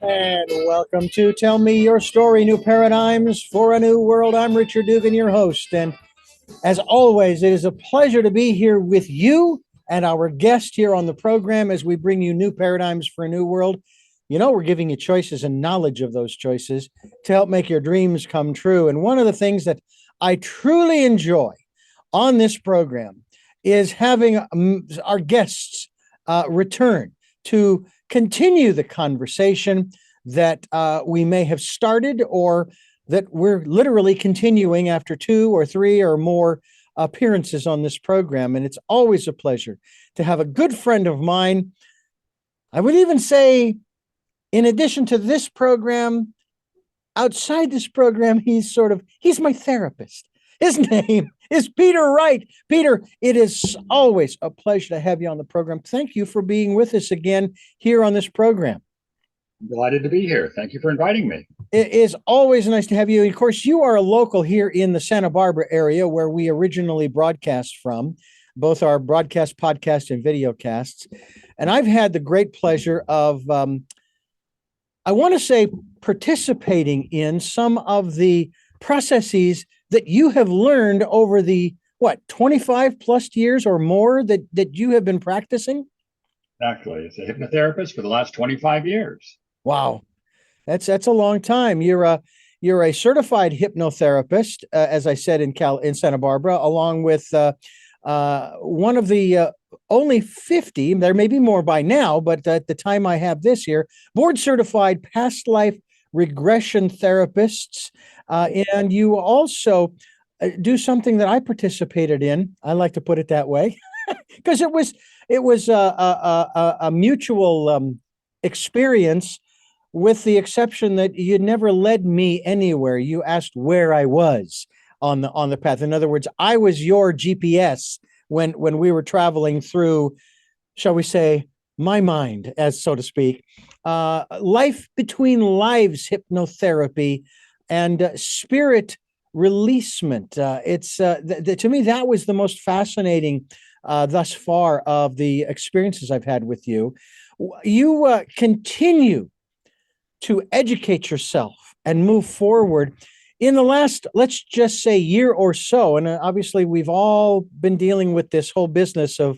And welcome to Tell Me Your Story, New Paradigms for a New World. I'm Richard Dugan, your host. And as always, it is a pleasure to be here with you and our guest here on the program as we bring you new paradigms for a new world. You know, we're giving you choices and knowledge of those choices to help make your dreams come true. And one of the things that I truly enjoy on this program is having our guests return to continue the conversation that we may have started or that we're literally continuing after 2 or 3 or more appearances on this program. And it's always a pleasure to have a good friend of mine. I would even say, in addition to this program, outside this program, he's my therapist. His name is Peter Wright. Peter, it is always a pleasure to have you on the program. Thank you for being with us again here on this program. Delighted to be here. Thank you for inviting me. It is always nice to have you. Of course, you are a local here in the Santa Barbara area where we originally broadcast from, both our broadcast, podcast, and video casts. And I've had the great pleasure of, I want to say, participating in some of the processes that you have learned over the, 25 plus years or more that you have been practicing? Exactly. As a hypnotherapist for the last 25 years. Wow. That's a long time. You're a certified hypnotherapist, as I said, in Santa Barbara, along with one of the only 50, there may be more by now, but at the time I have this here, board certified past life regression therapists. And you also do something that I participated in. I like to put it that way, because it was a mutual experience, with the exception that you never led me anywhere. You asked where I was on the path. In other words, I was your GPS when we were traveling through, shall we say, my mind, as so to speak. Life Between Lives Hypnotherapy and Spirit Releasement. To me, that was the most fascinating thus far of the experiences I've had with you. You continue to educate yourself and move forward in the last, let's just say, year or so. And obviously, we've all been dealing with this whole business of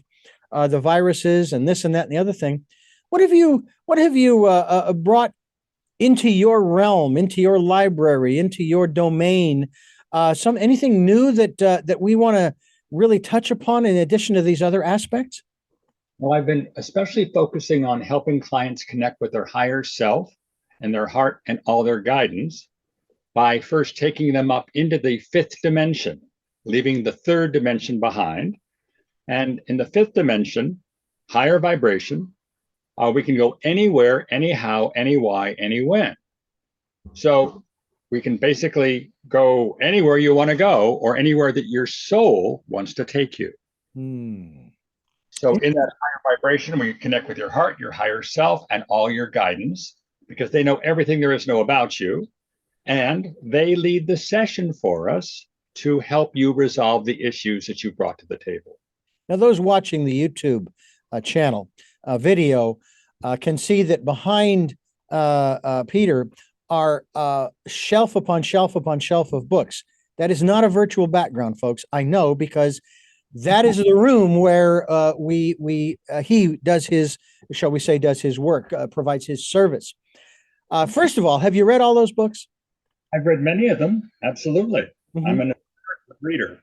the viruses and this and that and the other thing. What have you brought into your realm, into your library, into your domain? Anything new that we want to really touch upon in addition to these other aspects? Well, I've been especially focusing on helping clients connect with their higher self and their heart and all their guidance by first taking them up into the 5th dimension, leaving the 3rd dimension behind. And in the 5th dimension, higher vibration, we can go anywhere, anyhow, any why, any when. So we can basically go anywhere you want to go, or anywhere that your soul wants to take you. So in that higher vibration, we connect with your heart, your higher self, and all your guidance, because they know everything there is to know about you. And they lead the session for us to help you resolve the issues that you brought to the table. Now, those watching the YouTube channel video can see that behind Peter are shelf upon shelf upon shelf of books. That is not a virtual background, folks. I know, because that is the room where he does his, shall we say, does his work, provides his service. First of all, have you read all those books? I've read many of them. Absolutely. Mm-hmm. I'm an reader.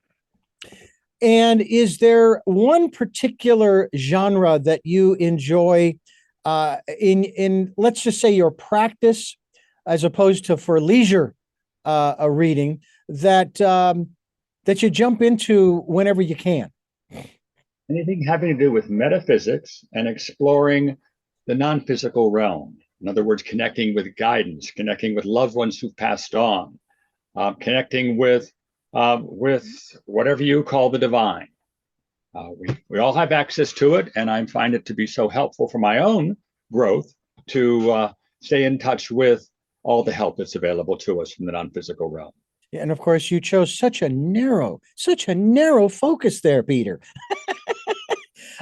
And is there one particular genre that you enjoy in let's just say your practice, as opposed to for leisure a reading, that you jump into whenever you can? Anything having to do with metaphysics and exploring the non-physical realm. In other words, connecting with guidance, connecting with loved ones who've passed on, connecting with whatever you call the divine. We all have access to it, and I find it to be so helpful for my own growth to stay in touch with all the help that's available to us from the non-physical realm. Yeah, and of course, you chose such a narrow focus there, Peter.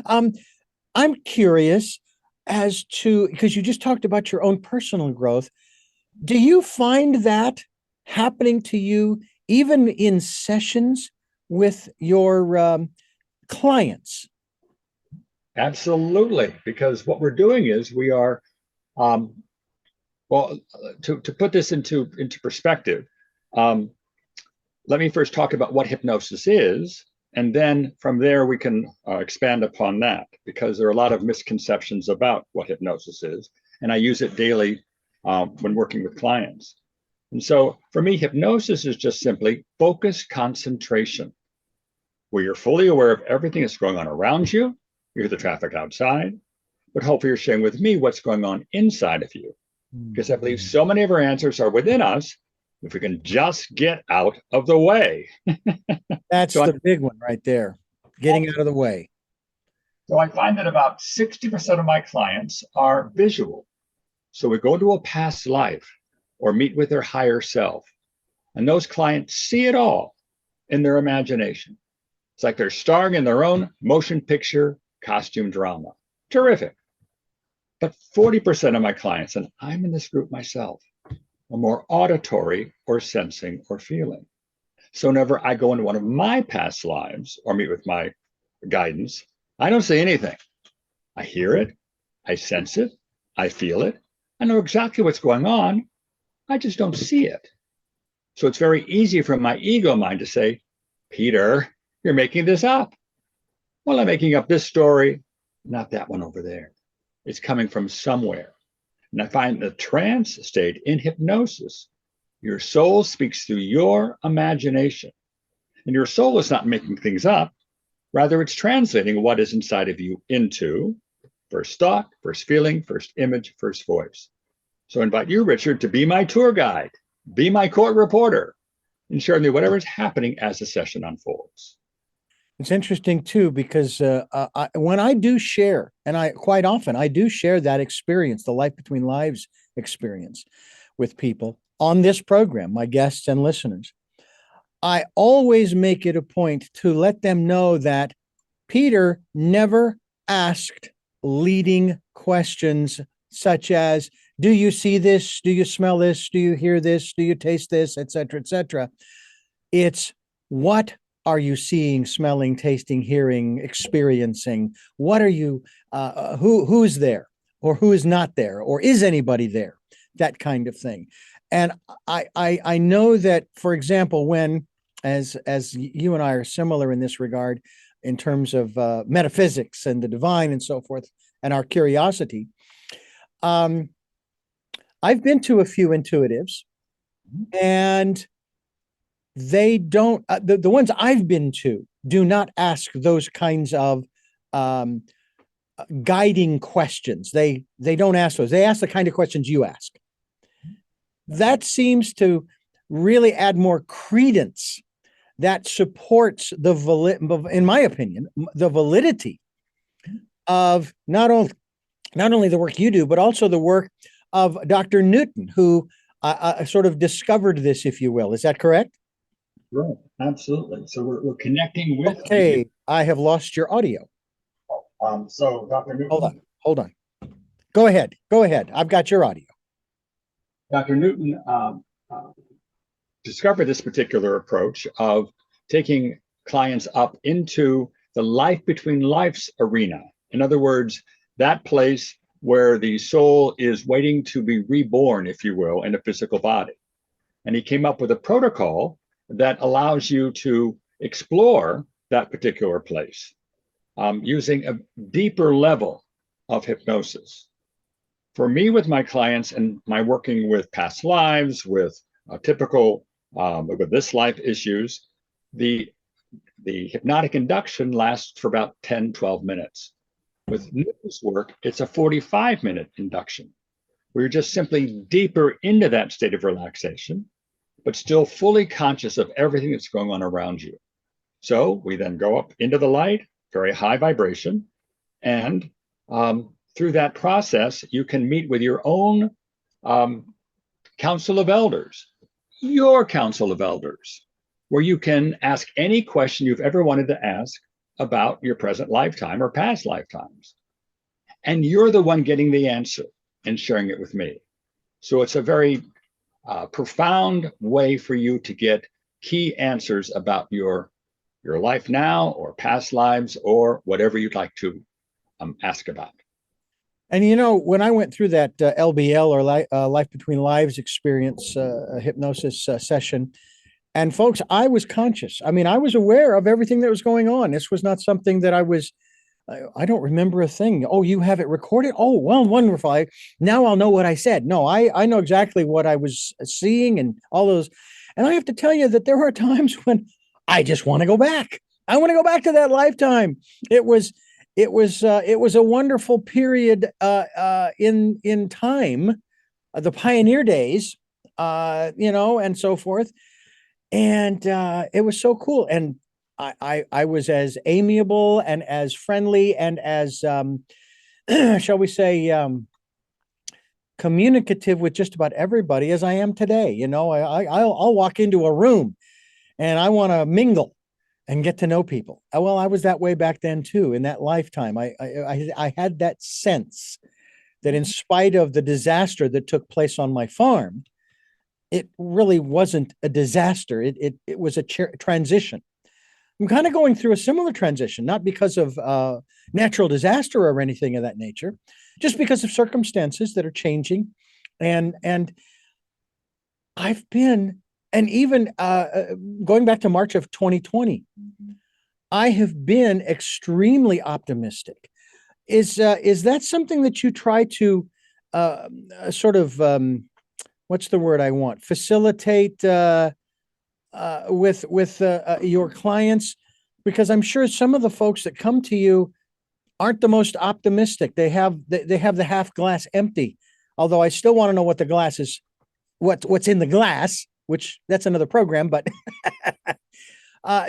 I'm curious, as to, because you just talked about your own personal growth, do you find that happening to you even in sessions with your clients? Absolutely, because what we're doing is we are, well, to put this into perspective, let me first talk about what hypnosis is, and then from there we can expand upon that, because there are a lot of misconceptions about what hypnosis is, and I use it daily when working with clients. And so for me, hypnosis is just simply focused concentration, where you're fully aware of everything that's going on around you. You hear the traffic outside, but hopefully you're sharing with me what's going on inside of you. Because I believe so many of our answers are within us if we can just get out of the way. That's So the big one right there, getting out of the way. So I find that about 60% of my clients are visual. So we go to a past life or meet with their higher self. And those clients see it all in their imagination. It's like they're starring in their own motion picture costume drama. Terrific. But 40% of my clients, and I'm in this group myself, are more auditory or sensing or feeling. So whenever I go into one of my past lives or meet with my guidance, I don't say anything. I hear it, I sense it, I feel it, I know exactly what's going on, I just don't see it. So it's very easy for my ego mind to say, Peter, you're making this up. Well, I'm making up this story, not that one over there. It's coming from somewhere. And I find the trance state in hypnosis, your soul speaks through your imagination. And your soul is not making things up. Rather, it's translating what is inside of you into first thought, first feeling, first image, first voice. So I invite you, Richard, to be my tour guide, be my court reporter, and share with me whatever is happening as the session unfolds. It's interesting too, because when I do share, and I quite often I do share that experience, the Life Between Lives experience with people on this program, my guests and listeners, I always make it a point to let them know that Peter never asked leading questions such as, do you see this? Do you smell this? Do you hear this? Do you taste this? Et cetera, et cetera. It's what are you seeing, smelling, tasting, hearing, experiencing? What are you, who's there or who is not there, or is anybody there? That kind of thing. And I know that, for example, when, as you and I are similar in this regard, in terms of metaphysics and the divine and so forth, and our curiosity, I've been to a few intuitives, and they don't, the ones I've been to do not ask those kinds of guiding questions. They don't ask those. They ask the kind of questions you ask. That seems to really add more credence, that supports in my opinion, the validity of not only the work you do, but also the work of Dr. Newton, who sort of discovered this, if you will. Is that correct? Right, absolutely. So we're connecting with. Okay, I have lost your audio. So Dr. Newton. Hold on. Go ahead. I've got your audio. Dr. Newton discovered this particular approach of taking clients up into the life between lives arena. In other words, that place where the soul is waiting to be reborn, if you will, in a physical body. And he came up with a protocol that allows you to explore that particular place using a deeper level of hypnosis. For me, with my clients and my working with past lives, with typical, with this life issues, the hypnotic induction lasts for about 10, 12 minutes. With Newton's work, it's a 45-minute induction, where you're just simply deeper into that state of relaxation, but still fully conscious of everything that's going on around you. So we then go up into the light, very high vibration, and through that process, you can meet with your own council of elders, your council of elders, where you can ask any question you've ever wanted to ask about your present lifetime or past lifetimes. and you're the one getting the answer and sharing it with me. So it's a very profound way for you to get key answers about your life now or past lives or whatever you'd like to ask about. And you know, when I went through that LBL or Life Between Lives experience hypnosis session, and folks, I was conscious. I mean, I was aware of everything that was going on. This was not something that I don't remember a thing. Oh, you have it recorded? Oh, well, wonderful. Now I'll know what I said. No, I know exactly what I was seeing and all those. And I have to tell you that there are times when I just want to go back. I want to go back to that lifetime. It was a wonderful period in time, the pioneer days, and so forth. And it was so cool. And I was as amiable and as friendly and as shall we say communicative with just about everybody as I am today. You know, I'll walk into a room and I want to mingle and get to know people. Well, I was that way back then too. In that lifetime, I had that sense that in spite of the disaster that took place on my farm, it really wasn't a disaster. It was a transition. I'm kind of going through a similar transition, not because of natural disaster or anything of that nature, just because of circumstances that are changing. And I've been, and even going back to March of 2020, I have been extremely optimistic. Is that something that you try to sort of, what's the word I want? Facilitate with your clients? Because I'm sure some of the folks that come to you aren't the most optimistic. They have the half glass empty. Although I still want to know what the glass is, what's in the glass, which that's another program. But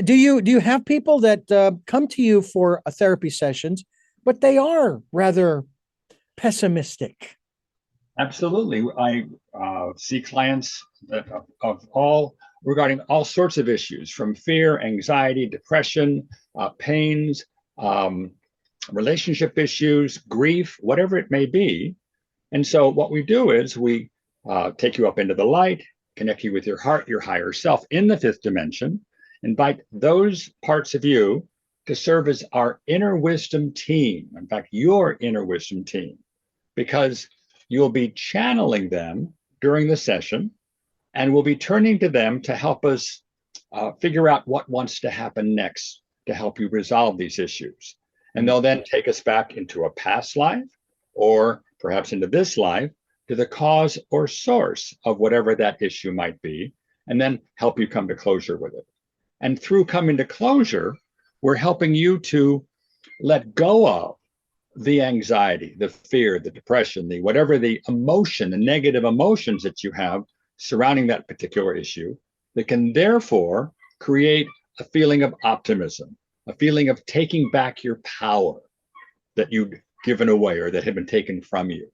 do you have people that come to you for therapy sessions, but they are rather pessimistic? Absolutely. I see clients that regarding all sorts of issues, from fear, anxiety, depression, pains, relationship issues, grief, whatever it may be. And so what we do is we take you up into the light, connect you with your heart, your higher self in the fifth dimension, invite those parts of you to serve as our inner wisdom team. In fact, your inner wisdom team, because you'll be channeling them during the session, and we'll be turning to them to help us figure out what wants to happen next to help you resolve these issues. And they'll then take us back into a past life, or perhaps into this life, to the cause or source of whatever that issue might be, and then help you come to closure with it. And through coming to closure, we're helping you to let go of the anxiety, the fear, the depression, the whatever the emotion, the negative emotions that you have surrounding that particular issue, that can therefore create a feeling of optimism, a feeling of taking back your power that you'd given away or that had been taken from you.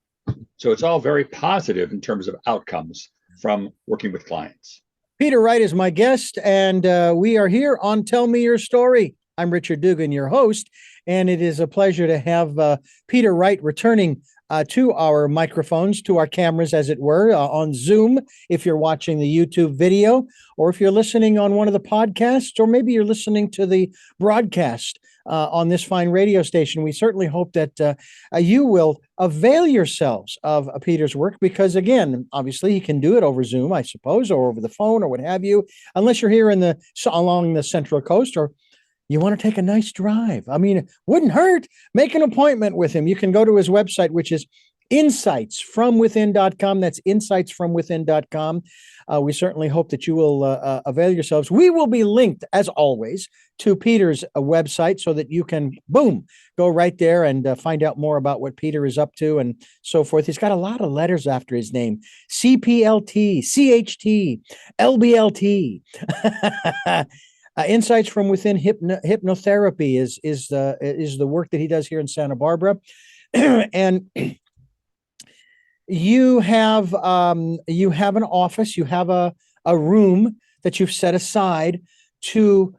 So it's all very positive in terms of outcomes from working with clients. Peter Wright is my guest, and we are here on Tell Me Your Story. I'm Richard Dugan, your host, and it is a pleasure to have Peter Wright returning to our microphones, to our cameras, as it were, on Zoom, if you're watching the YouTube video, or if you're listening on one of the podcasts, or maybe you're listening to the broadcast on this fine radio station. We certainly hope that you will avail yourselves of Peter's work, because, again, obviously he can do it over Zoom, I suppose, or over the phone, or what have you, unless you're here along the Central Coast, or you want to take a nice drive. I mean, it wouldn't hurt. Make an appointment with him. You can go to his website, which is insightsfromwithin.com. That's insightsfromwithin.com. We certainly hope that you will avail yourselves. We will be linked, as always, to Peter's website so that you can, boom, go right there and find out more about what Peter is up to and so forth. He's got a lot of letters after his name: CPLT, CHT, LBLT. Insights from Within Hypnotherapy is the work that he does here in Santa Barbara. And you have an office, you have a room that you've set aside to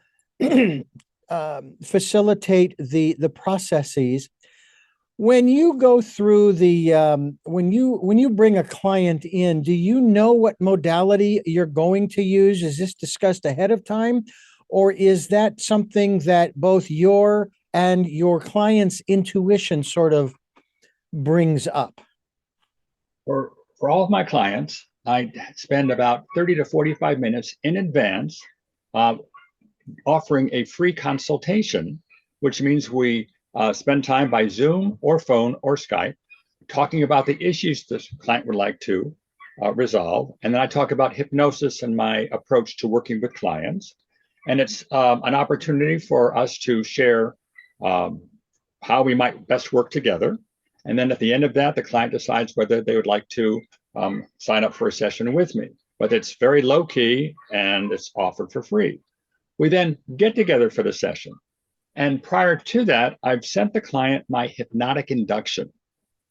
facilitate the processes. When you go through the when you bring a client in, do you know what modality you're going to use? Is this discussed ahead of time, or is that something that both your and your client's intuition sort of brings up? For all of my clients, I spend about 30 to 45 minutes in advance uh, offering a free consultation, which means we spend time by Zoom or phone or Skype talking about the issues the client would like to resolve. And then I talk about hypnosis and my approach to working with clients. And it's an opportunity for us to share how we might best work together. And then at the end of that, the client decides whether they would like to sign up for a session with me. But it's very low key and it's offered for free. We then get together for the session. And prior to that, I've sent the client my hypnotic induction.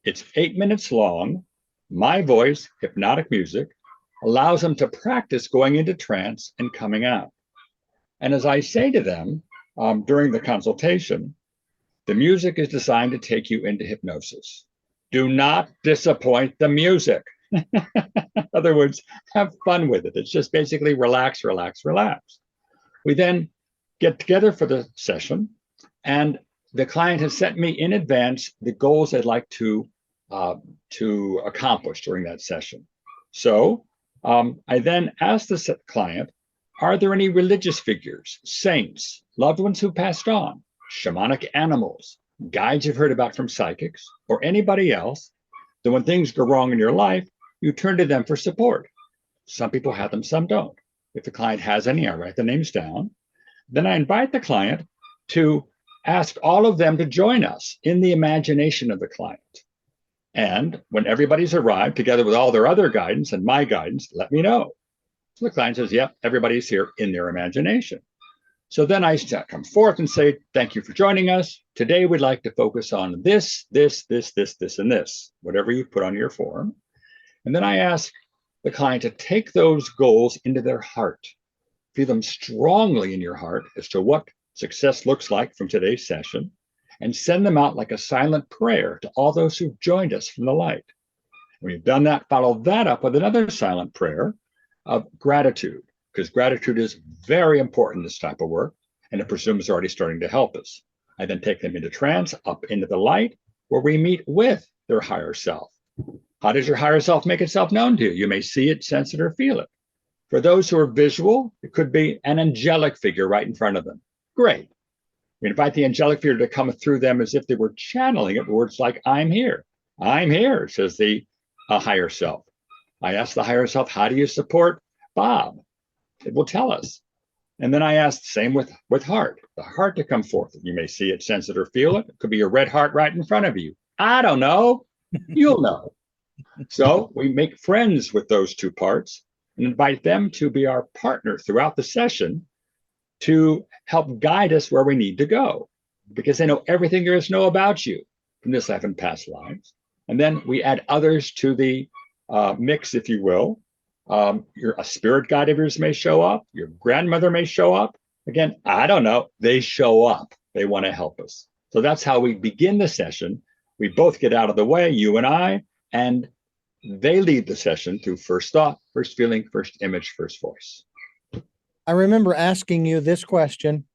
It's 8 minutes long. My voice, hypnotic music, allows them to practice going into trance and coming out. And as I say to them during the consultation, the music is designed to take you into hypnosis. Do not disappoint the music. In other words, have fun with it. It's just basically relax, relax, relax. We then get together for the session, and the client has sent me in advance the goals they'd like to accomplish during that session. So I then ask the client, are there any religious figures, saints, loved ones who passed on, shamanic animals, guides you've heard about from psychics, or anybody else that when things go wrong in your life, you turn to them for support? Some people have them, some don't. If the client has any, I write the names down. Then I invite the client to ask all of them to join us in the imagination of the client. And when everybody's arrived, together with all their other guidance and my guidance, let me know. So the client says, yep, everybody's here in their imagination. So then I come forth and say, thank you for joining us. Today we'd like to focus on this, this, this, this, this, and this, whatever you put on your form. And then I ask the client to take those goals into their heart. Feel them strongly in your heart as to what success looks like from today's session, and send them out like a silent prayer to all those who've joined us from the light. When you've done that, follow that up with another silent prayer of gratitude, because gratitude is very important in this type of work, and it presumes they're already starting to help us. I then take them into trance, up into the light, where we meet with their higher self. How does your higher self make itself known to you? You may see it, sense it, or feel it. For those who are visual, it could be an angelic figure right in front of them. Great. We invite the angelic figure to come through them as if they were channeling it, words like, I'm here. I'm here, says the higher self. I ask the higher self, how do you support Bob? It will tell us. And then I ask the same with heart, the heart to come forth. You may see it, sense it, or feel it. It could be a red heart right in front of you. I don't know. You'll know. So we make friends with those two parts and invite them to be our partner throughout the session to help guide us where we need to go, because they know everything there is to know about you from this life and past lives. And then we add others to the mix, if you will. A spirit guide of yours may show up. Your grandmother may show up. Again, I don't know. They show up. They want to help us. So that's how we begin the session. We both get out of the way, you and I, and they lead the session through first thought, first feeling, first image, first voice. I remember asking you this question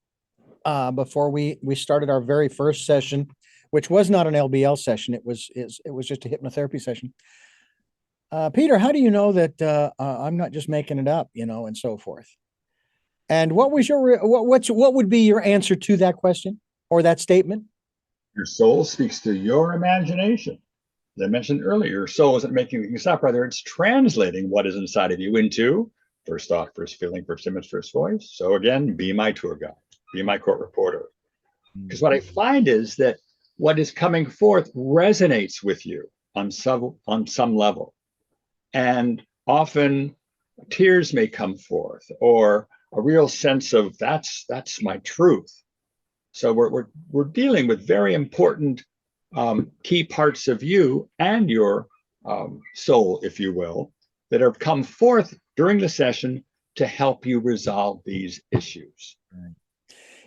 before we started our very first session, which was not an LBL session. It was just a hypnotherapy session. Peter, how do you know that I'm not just making it up, and so forth? And what was what would be your answer to that question or that statement? Your soul speaks to your imagination. As I mentioned earlier, your soul isn't making things up, rather it's translating what is inside of you into first thought, first feeling, first image, first voice. So again, be my tour guide, be my court reporter. Because what I find is that what is coming forth resonates with you on some level. And often tears may come forth, or a real sense of that's my truth. So we're dealing with very important key parts of you and your soul, if you will, that have come forth during the session to help you resolve these issues.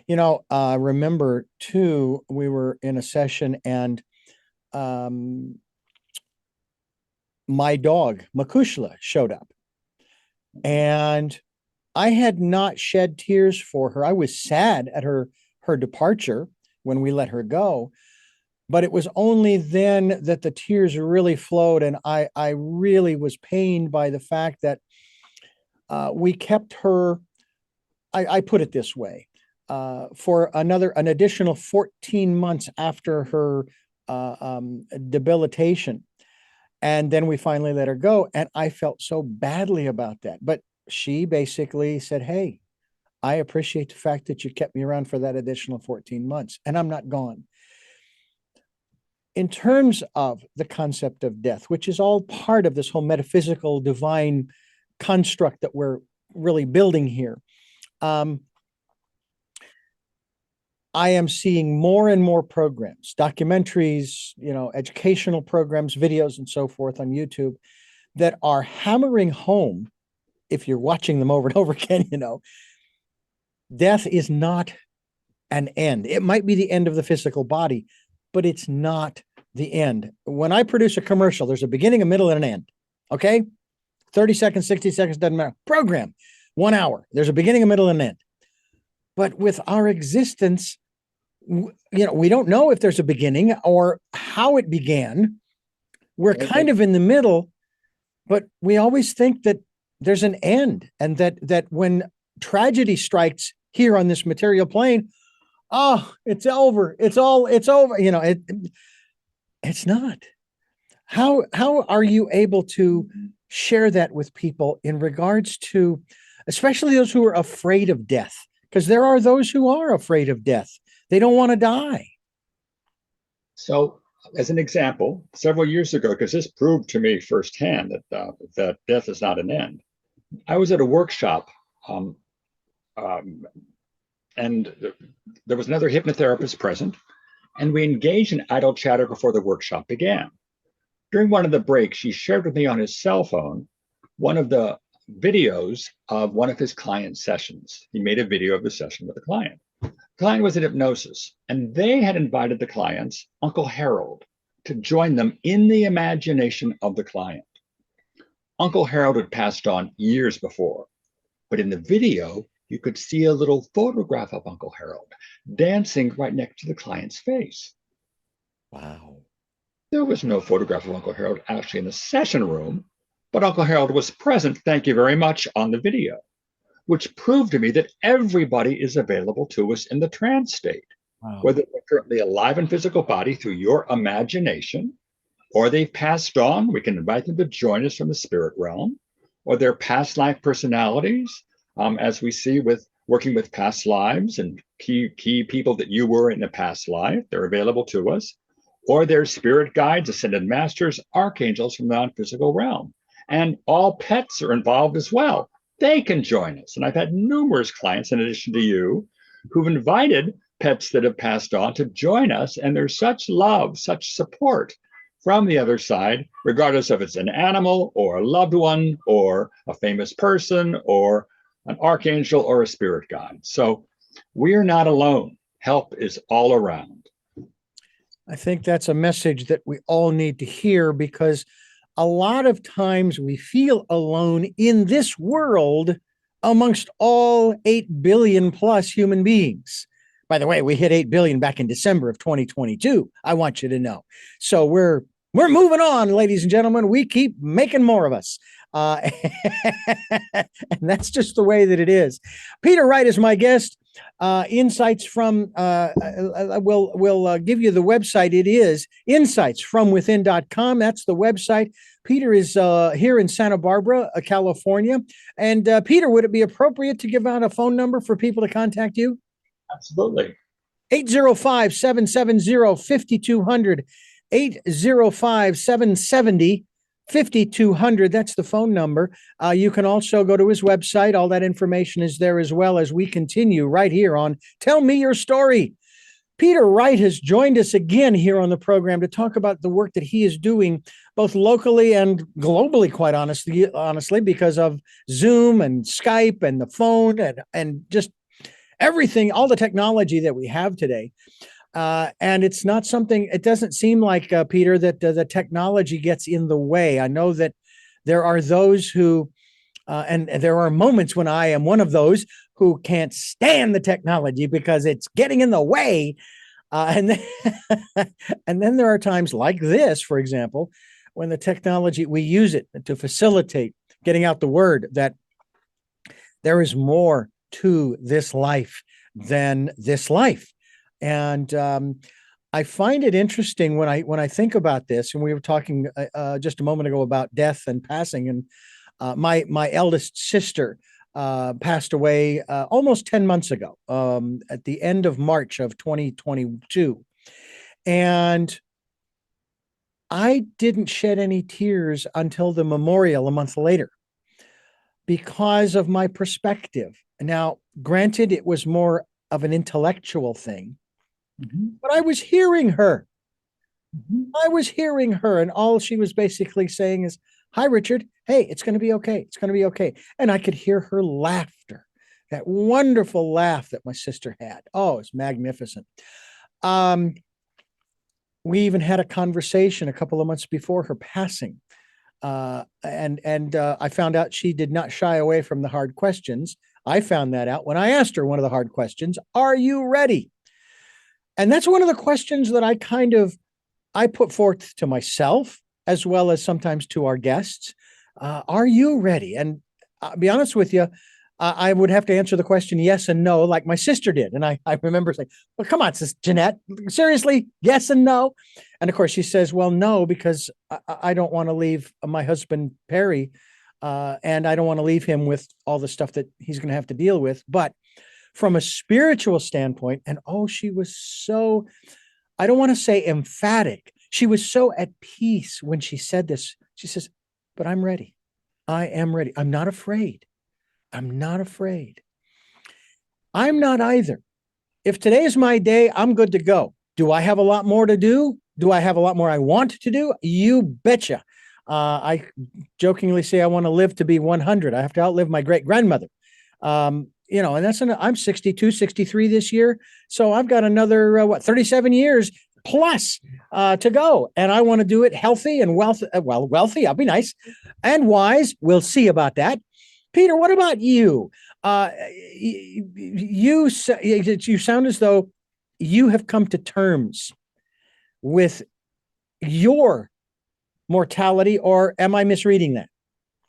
Remember too, we were in a session and my dog, Makushla, showed up. And I had not shed tears for her. I was sad at her departure when we let her go. But it was only then that the tears really flowed. And I really was pained by the fact that we kept her, I put it this way, for an additional 14 months after her debilitation. And then we finally let her go. And I felt so badly about that. But she basically said, hey, I appreciate the fact that you kept me around for that additional 14 months, and I'm not gone. In terms of the concept of death, which is all part of this whole metaphysical divine construct that we're really building here, I am seeing more and more programs, documentaries, educational programs, videos, and so forth on YouTube that are hammering home, if you're watching them over and over again, death is not an end. It might be the end of the physical body, but it's not the end. When I produce a commercial, there's a beginning, a middle, and an end. Okay? 30 seconds, 60 seconds, doesn't matter. Program, 1 hour. There's a beginning, a middle, and an end. But with our existence, we don't know if there's a beginning or how it began. We're kind of in the middle, but we always think that there's an end, and that when tragedy strikes here on this material plane, it's over. It's over. It's not. How are you able to share that with people in regards to, especially those who are afraid of death? Because there are those who are afraid of death. They don't want to die. So, as an example, several years ago, because this proved to me firsthand that death is not an end, I was at a workshop, and there was another hypnotherapist present, and we engaged in idle chatter before the workshop began. During one of the breaks, she shared with me on his cell phone one of the videos of one of his client sessions. He made a video of the session with a client. The client was in hypnosis, and they had invited the client's Uncle Harold to join them in the imagination of the client. Uncle Harold had passed on years before, but in the video, you could see a little photograph of Uncle Harold dancing right next to the client's face. Wow. There was no photograph of Uncle Harold actually in the session room, but Uncle Harold was present, thank you very much, on the video, which proved to me that everybody is available to us in the trance state. Wow. Whether they're currently alive in physical body through your imagination, or they've passed on, we can invite them to join us from the spirit realm, or they're past life personalities, as we see with working with past lives and key people that you were in a past life, they're available to us, or they're spirit guides, ascended masters, archangels from the non-physical realm. And all pets are involved as well. They can join us. And I've had numerous clients, in addition to you, who've invited pets that have passed on to join us. And there's such love, such support from the other side, regardless if it's an animal or a loved one or a famous person or an archangel or a spirit guide. So we are not alone. Help is all around. I think that's a message that we all need to hear, because a lot of times we feel alone in this world amongst all 8 billion plus human beings. By the way, we hit 8 billion back in December of 2022. I want you to know. So we're moving on, ladies and gentlemen. We keep making more of us. And that's just the way that it is. Peter Wright is my guest. Insights from, we'll give you the website. It is insightsfromwithin.com. That's the website. Peter is here in Santa Barbara, California. And Peter, would it be appropriate to give out a phone number for people to contact you? Absolutely. 805-770-5200. 805-770-5200. That's the phone number. You can also go to his website. All that information is there, as well as we continue right here on Tell Me Your Story. Peter Wright has joined us again here on the program to talk about the work that he is doing both locally and globally, quite honestly, because of Zoom and Skype and the phone and just everything, all the technology that we have today. And it's not something, it doesn't seem like, Peter, that the technology gets in the way. I know that there are those who, and there are moments when I am one of those who can't stand the technology because it's getting in the way. And then, and then there are times like this, for example, when the technology, we use it to facilitate getting out the word that there is more to this life than this life. And I find it interesting when I think about this, and we were talking just a moment ago about death and passing, and my eldest sister passed away almost 10 months ago, at the end of March of 2022. And I didn't shed any tears until the memorial a month later because of my perspective. Now, granted, it was more of an intellectual thing, but I was hearing her. I was hearing her, and all she was basically saying is, "Hi, Richard. Hey, it's going to be okay. It's going to be okay." And I could hear her laughter, that wonderful laugh that my sister had. Oh, it's magnificent. We even had a conversation a couple of months before her passing. And I found out she did not shy away from the hard questions. I found that out when I asked her one of the hard questions: "Are you ready?" And that's one of the questions that I put forth to myself, as well as sometimes to our guests. Are you ready? And I'll be honest with you, I would have to answer the question yes and no, like my sister did. And I remember saying, "Well, come on, sis Jeanette, seriously, yes and no?" And of course she says, "Well, no, because I don't want to leave my husband, Perry, and I don't want to leave him with all the stuff that he's going to have to deal with. But from a spiritual standpoint," and oh, she was so, I don't want to say emphatic. She was so at peace when she said this. She says, "But I'm ready. I am ready. I'm not afraid. I'm not afraid." I'm not either. If today is my day, I'm good to go. Do I have a lot more to do? Do I have a lot more I want to do? You betcha. I jokingly say I want to live to be 100. I have to outlive my great grandmother. And I'm 62, 63 this year. So I've got another, 37 years plus to go. And I want to do it healthy and wealthy. I'll be nice and wise. We'll see about that. Peter, what about you? You sound as though you have come to terms with your mortality, or am I misreading that?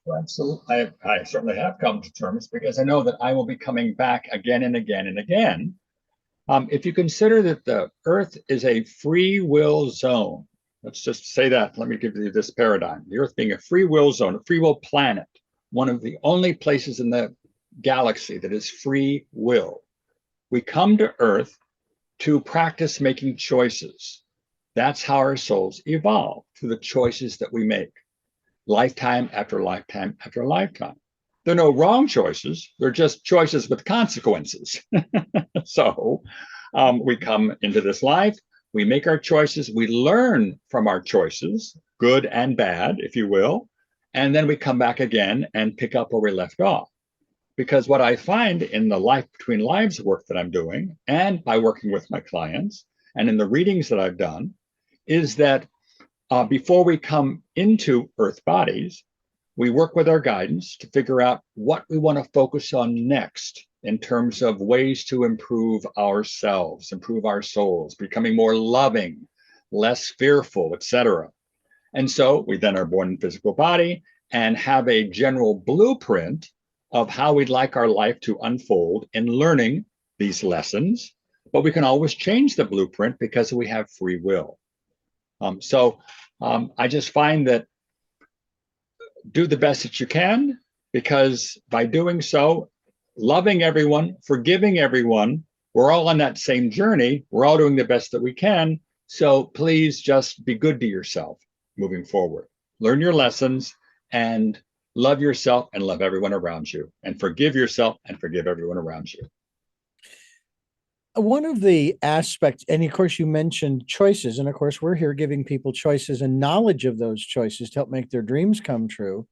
Well, absolutely. I certainly have come to terms because I know that I will be coming back again and again and again. If you consider that the Earth is a free will zone, let's just say that. Let me give you this paradigm. The Earth being a free will zone, a free will planet, one of the only places in the galaxy that is free will. We come to Earth to practice making choices. That's how our souls evolve, through the choices that we make, lifetime after lifetime after lifetime. There are no wrong choices. They're just choices with consequences. So we come into this life, we make our choices, we learn from our choices, good and bad, if you will, and then we come back again and pick up where we left off. Because what I find in the Life Between Lives work that I'm doing, and by working with my clients, and in the readings that I've done, is that before we come into Earth bodies, we work with our guidance to figure out what we want to focus on next in terms of ways to improve ourselves, improve our souls, becoming more loving, less fearful, etc. And so we then are born in physical body and have a general blueprint of how we'd like our life to unfold in learning these lessons, but we can always change the blueprint because we have free will. I just find that do the best that you can, because by doing so, loving everyone, forgiving everyone, we're all on that same journey. We're all doing the best that we can. So please just be good to yourself moving forward. Learn your lessons and love yourself and love everyone around you, and forgive yourself and forgive everyone around you. One of the aspects, and of course you mentioned choices, and of course we're here giving people choices and knowledge of those choices to help make their dreams come true.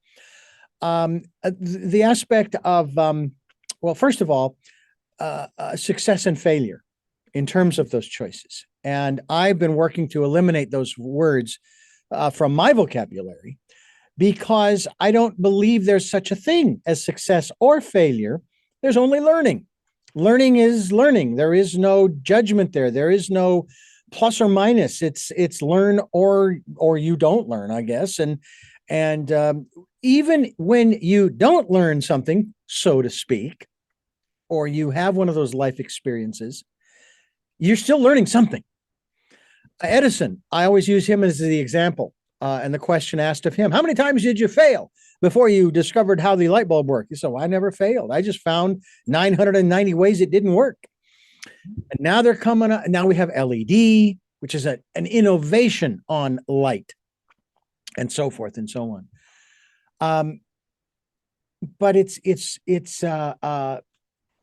The aspect of, well, first of all, success and failure in terms of those choices. And I've been working to eliminate those words from my vocabulary because I don't believe there's such a thing as success or failure. There's only learning. Learning is learning. There is no judgment there. There is no plus or minus. It's learn or you don't learn, I guess. And even when you don't learn something, so to speak, or you have one of those life experiences, you're still learning something. Edison, I always use him as the example. And the question asked of him, how many times did you fail before you discovered how the light bulb worked? He said, well, I never failed. I just found 990 ways it didn't work. And now they're coming up. Now we have LED, which is an innovation on light, and so forth and so on. But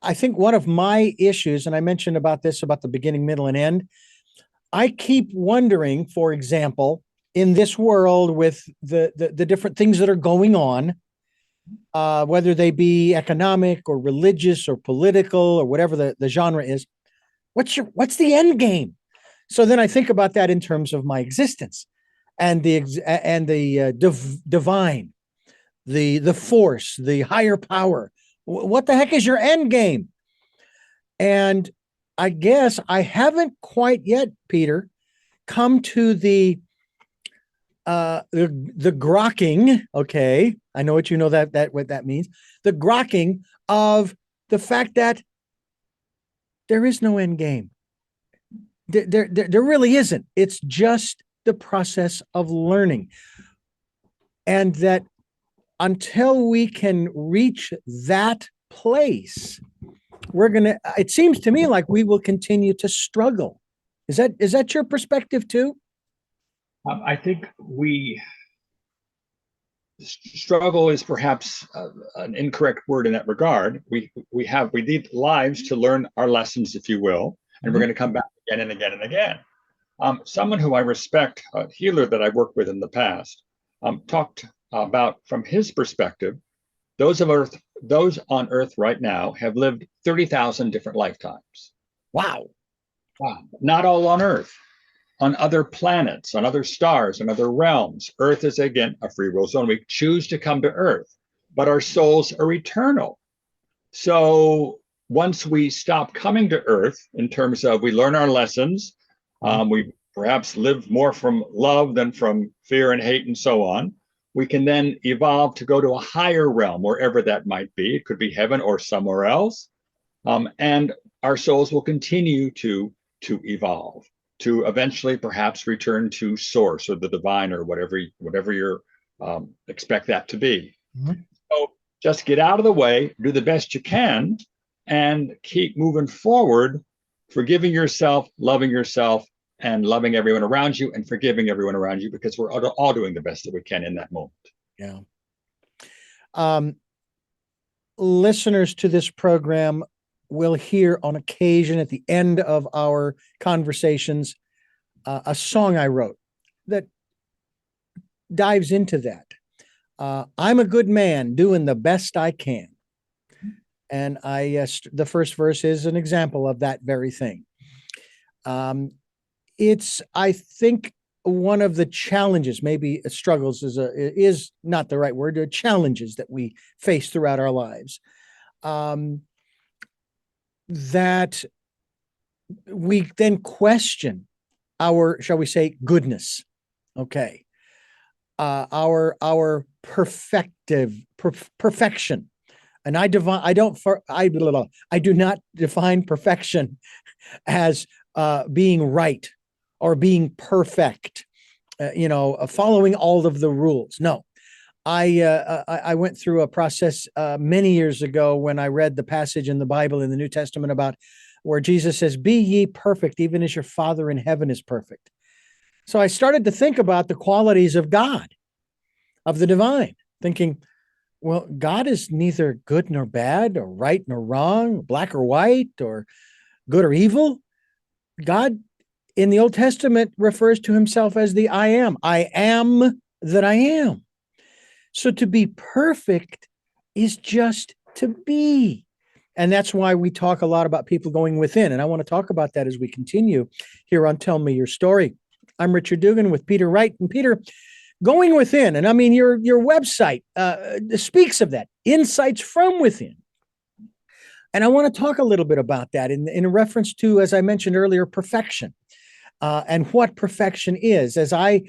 I think one of my issues, and I mentioned about this, about the beginning, middle, and end, I keep wondering, for example, in this world with the different things that are going on, whether they be economic or religious or political or whatever the genre is, what's the end game? So then I think about that in terms of my existence and the divine, the force, the higher power. What the heck is your end game? And I guess I haven't quite yet, Peter, come to the grokking. Okay, I know what you know that what that means. The grokking of the fact that there is no end game. There really isn't. It's just the process of learning, and that until we can reach that place, it seems to me like we will continue to struggle. Is that your perspective too? I think struggle is perhaps an incorrect word in that regard. We need lives to learn our lessons, if you will, and we're going to come back again and again and again. Someone who I respect, a healer that I've worked with in the past, talked about, from his perspective, those on Earth right now have lived 30,000 different lifetimes. Wow. Not all on Earth, on other planets, on other stars, on other realms. Earth is, again, a free will zone. We choose to come to Earth, but our souls are eternal. So once we stop coming to Earth, in terms of we learn our lessons, we perhaps live more from love than from fear and hate and so on, we can then evolve to go to a higher realm, wherever that might be. It could be heaven or somewhere else. And our souls will continue to evolve, to eventually perhaps return to source or the divine, or whatever you expect that to be. Mm-hmm. So just get out of the way, do the best you can, and keep moving forward, forgiving yourself, and loving everyone around you, and forgiving everyone around you, because we're all doing the best that we can in that moment. Yeah. Listeners to this program will hear on occasion at the end of our conversations a song I wrote that dives into that. I'm a good man doing the best I can. And the first verse is an example of that very thing. It's, I think, one of the challenges, maybe struggles is not the right word, challenges that we face throughout our lives. That we then question our, shall we say, goodness. Okay. Our perfection. And I do not define perfection as being right or being perfect, following all of the rules. No, I went through a process many years ago when I read the passage in the Bible in the New Testament about where Jesus says, "Be ye perfect, even as your Father in heaven is perfect." So I started to think about the qualities of God, of the divine, thinking, well, God is neither good nor bad, or right nor wrong, black or white, or good or evil. God in the Old Testament refers to himself as the I am. I am that I am. So to be perfect is just to be. And that's why we talk a lot about people going within. And I want to talk about that as we continue here on Tell Me Your Story. I'm Richard Dugan with Peter Wright. And Peter, going within, and I mean, your website speaks of that, insights from within. And I want to talk a little bit about that in reference to, as I mentioned earlier, perfection. And what perfection is, as I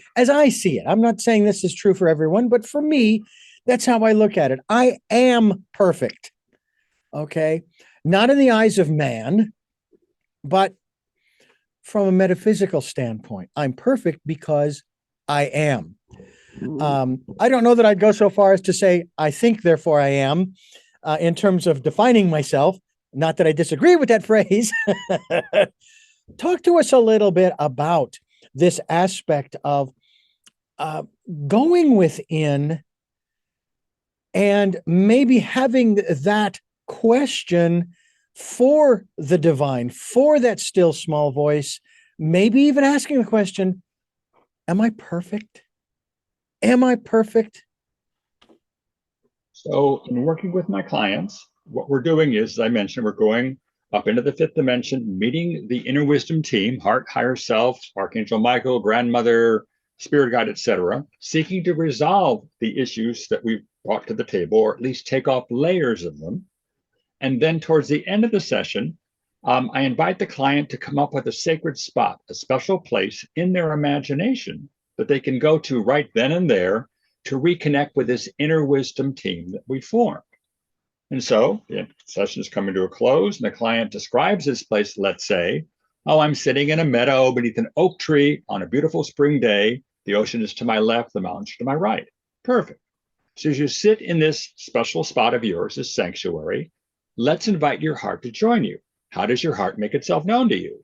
see it. I'm not saying this is true for everyone, but for me, that's how I look at it. I am perfect. Okay, not in the eyes of man, but from a metaphysical standpoint, I'm perfect because I am. I don't know that I'd go so far as to say I think, therefore I am, in terms of defining myself. Not that I disagree with that phrase. Talk to us a little bit about this aspect of going within and maybe having that question for the divine, for that still small voice, maybe even asking the question, am I perfect? Am I perfect? So in working with my clients, what we're doing is, as I mentioned, we're going up into the fifth dimension, meeting the inner wisdom team, heart, higher self, Archangel Michael, grandmother, spirit guide, etc., seeking to resolve the issues that we've brought to the table, or at least take off layers of them. And then towards the end of the session, I invite the client to come up with a sacred spot, a special place in their imagination that they can go to right then and there to reconnect with this inner wisdom team that we formed. And so the session is coming to a close, and the client describes this place, let's say, oh, I'm sitting in a meadow beneath an oak tree on a beautiful spring day. The ocean is to my left, the mountains to my right. Perfect. So as you sit in this special spot of yours, this sanctuary, let's invite your heart to join you. How does your heart make itself known to you?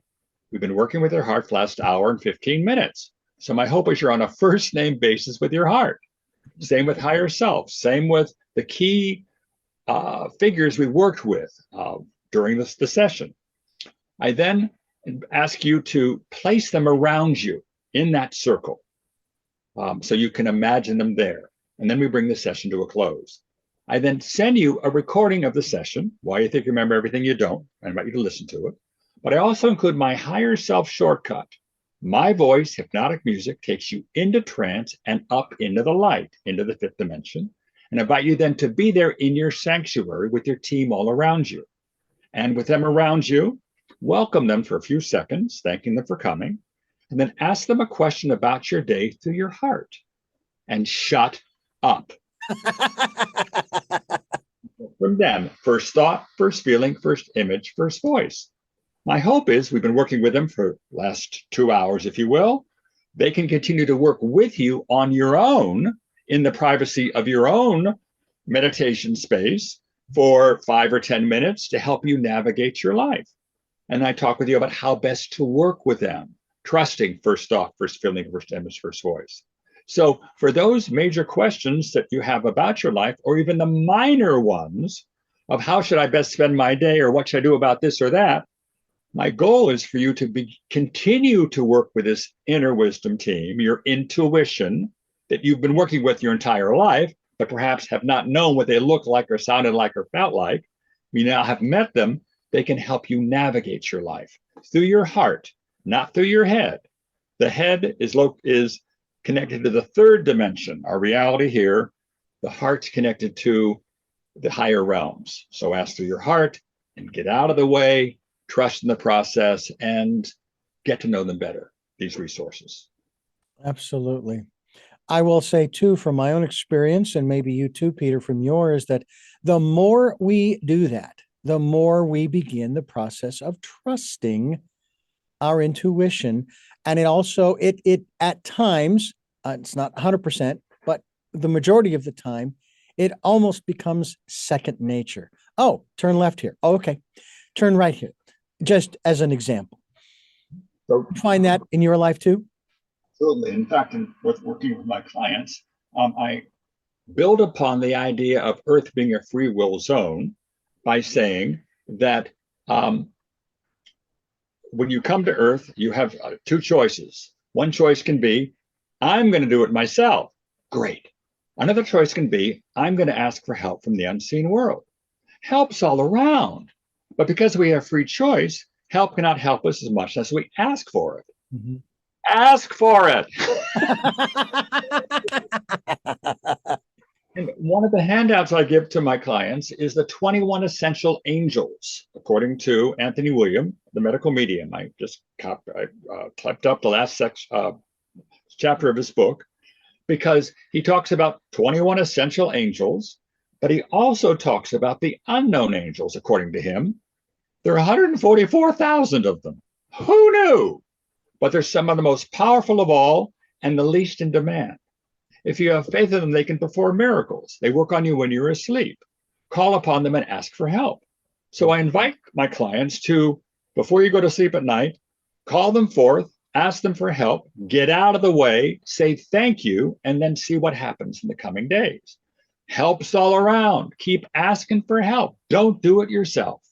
We've been working with your heart for the last hour and 15 minutes. So my hope is you're on a first name basis with your heart. Same with higher self. Same with the key figures we worked with during the session. I then ask you to place them around you in that circle so you can imagine them there. And then we bring the session to a close. I then send you a recording of the session. Why you think you remember everything you don't. I invite you to listen to it. But I also include my higher self shortcut. My voice, hypnotic music, takes you into trance and up into the light, into the fifth dimension, and invite you then to be there in your sanctuary with your team all around you. And with them around you, welcome them for a few seconds, thanking them for coming, and then ask them a question about your day through your heart. And shut up. From them, first thought, first feeling, first image, first voice. My hope is we've been working with them for the last 2 hours, if you will. They can continue to work with you on your own in the privacy of your own meditation space for 5 or 10 minutes to help you navigate your life. And I talk with you about how best to work with them, trusting first thought, first feeling, first image, first voice. So for those major questions that you have about your life, or even the minor ones of how should I best spend my day, or what should I do about this or that, my goal is for you to continue to work with this inner wisdom team, your intuition that you've been working with your entire life, but perhaps have not known what they look like or sounded like or felt like. You now have met them. They can help you navigate your life through your heart, not through your head. The head is connected to the third dimension, our reality here. The heart's connected to the higher realms. So ask through your heart and get out of the way, trust in the process, and get to know them better, these resources. Absolutely. I will say too, from my own experience, and maybe you too, Peter, from yours, that the more we do that, the more we begin the process of trusting our intuition. And it also, it at times, it's not 100%, but the majority of the time, it almost becomes second nature. Oh, turn left here. Oh, okay. Turn right here. Just as an example. So, find that in your life too? Absolutely. In fact, with working with my clients, I build upon the idea of Earth being a free will zone by saying that when you come to Earth, you have two choices. One choice can be, I'm going to do it myself. Great. Another choice can be, I'm going to ask for help from the unseen world. Help's all around. But because we have free choice, help cannot help us as much as we ask for it. Mm-hmm. Ask for it. And one of the handouts I give to my clients is the 21 Essential Angels, according to Anthony William, the medical medium. I just typed up the last chapter of his book, because he talks about 21 essential angels, but he also talks about the unknown angels, according to him. There are 144,000 of them. Who knew? But they're some of the most powerful of all and the least in demand. If you have faith in them, they can perform miracles. They work on you when you're asleep. Call upon them and ask for help. So I invite my clients to, before you go to sleep at night, call them forth, ask them for help, get out of the way, say thank you, and then see what happens in the coming days. Help's all around. Keep asking for help. Don't do it yourself.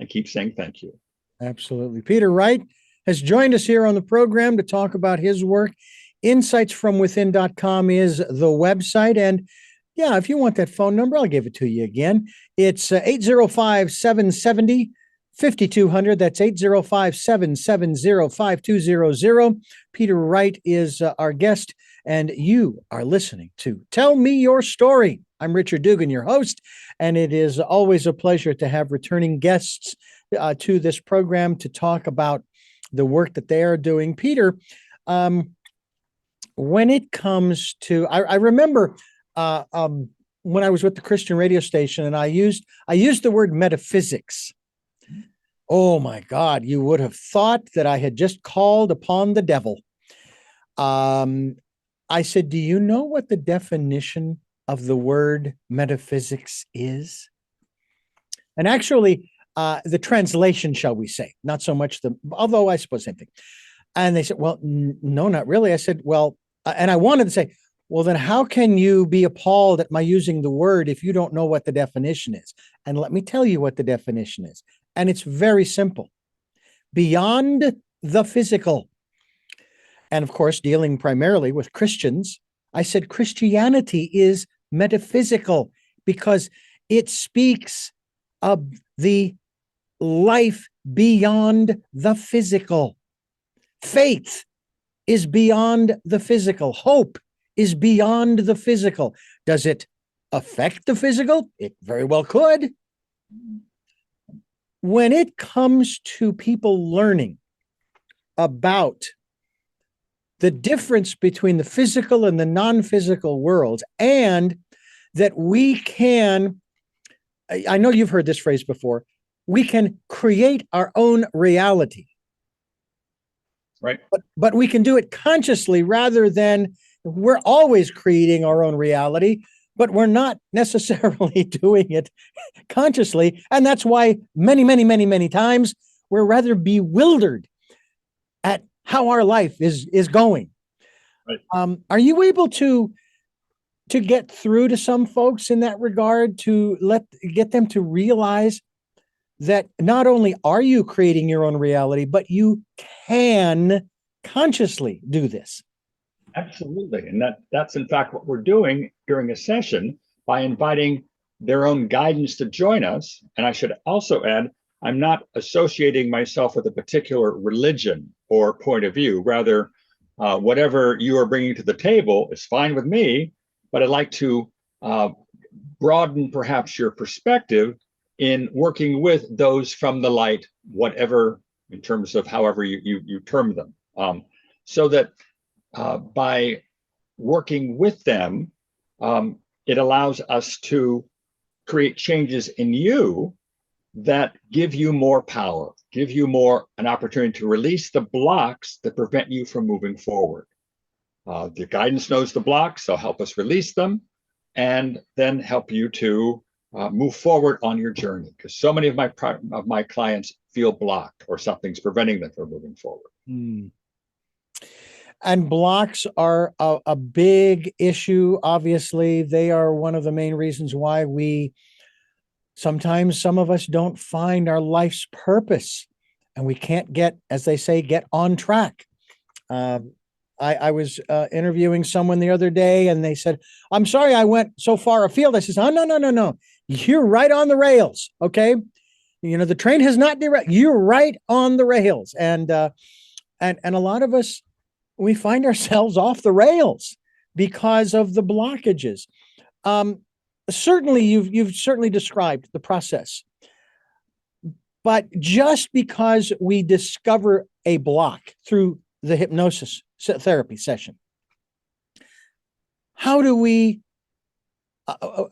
And keep saying thank you. Absolutely. Peter Wright has joined us here on the program to talk about his work. Insightsfromwithin.com is the website. And yeah, if you want that phone number, I'll give it to you again. It's 805-770-5200. That's 805-770-5200. Peter Wright is our guest, and you are listening to Tell Me Your Story. I'm Richard Dugan, your host, and it is always a pleasure to have returning guests to this program to talk about the work that they are doing. Peter, when it comes to, I remember when I was with the Christian radio station, and I used the word metaphysics. Oh my God, you would have thought that I had just called upon the devil. I said, do you know what the definition of the word metaphysics is? And actually, the translation, shall we say, not so much although I suppose same thing. And they said, well, no, not really. I said, well, and I wanted to say, well, then how can you be appalled at my using the word if you don't know what the definition is? And let me tell you what the definition is. And it's very simple. Beyond the physical. And of course, dealing primarily with Christians, I said Christianity is metaphysical because it speaks of the life beyond the physical. Faith is beyond the physical. Hope is beyond the physical. Does it affect the physical? It very well could. When it comes to people learning about the difference between the physical and the non-physical worlds, and that we can, I know you've heard this phrase before, we can create our own reality. Right. But we can do it consciously rather than we're always creating our own reality, but we're not necessarily doing it consciously. And that's why many times we're rather bewildered at how our life is going. Right. Are you able to get through to some folks in that regard, to get them to realize that not only are you creating your own reality, but you can consciously do this? Absolutely. And that's in fact what we're doing during a session by inviting their own guidance to join us. And I should also add, I'm not associating myself with a particular religion or point of view. Rather, whatever you are bringing to the table is fine with me, but I'd like to broaden perhaps your perspective in working with those from the light, whatever, in terms of however you term them. So that by working with them, it allows us to create changes in you that give you more power, give you an opportunity to release the blocks that prevent you from moving forward. The guidance knows the blocks, so help us release them and then help you to move forward on your journey, because so many of my clients feel blocked or something's preventing them from moving forward. And blocks are a big issue. Obviously, they are one of the main reasons why sometimes some of us don't find our life's purpose, and we can't get, as they say, get on track. I was interviewing someone the other day, and they said, I'm sorry I went so far afield. I said, oh, no. you're right on the rails. Okay. The train has not derailed. You're right on the rails. And a lot of us, we find ourselves off the rails because of the blockages. Certainly you've certainly described the process, but just because we discover a block through the hypnosis therapy session, how do we,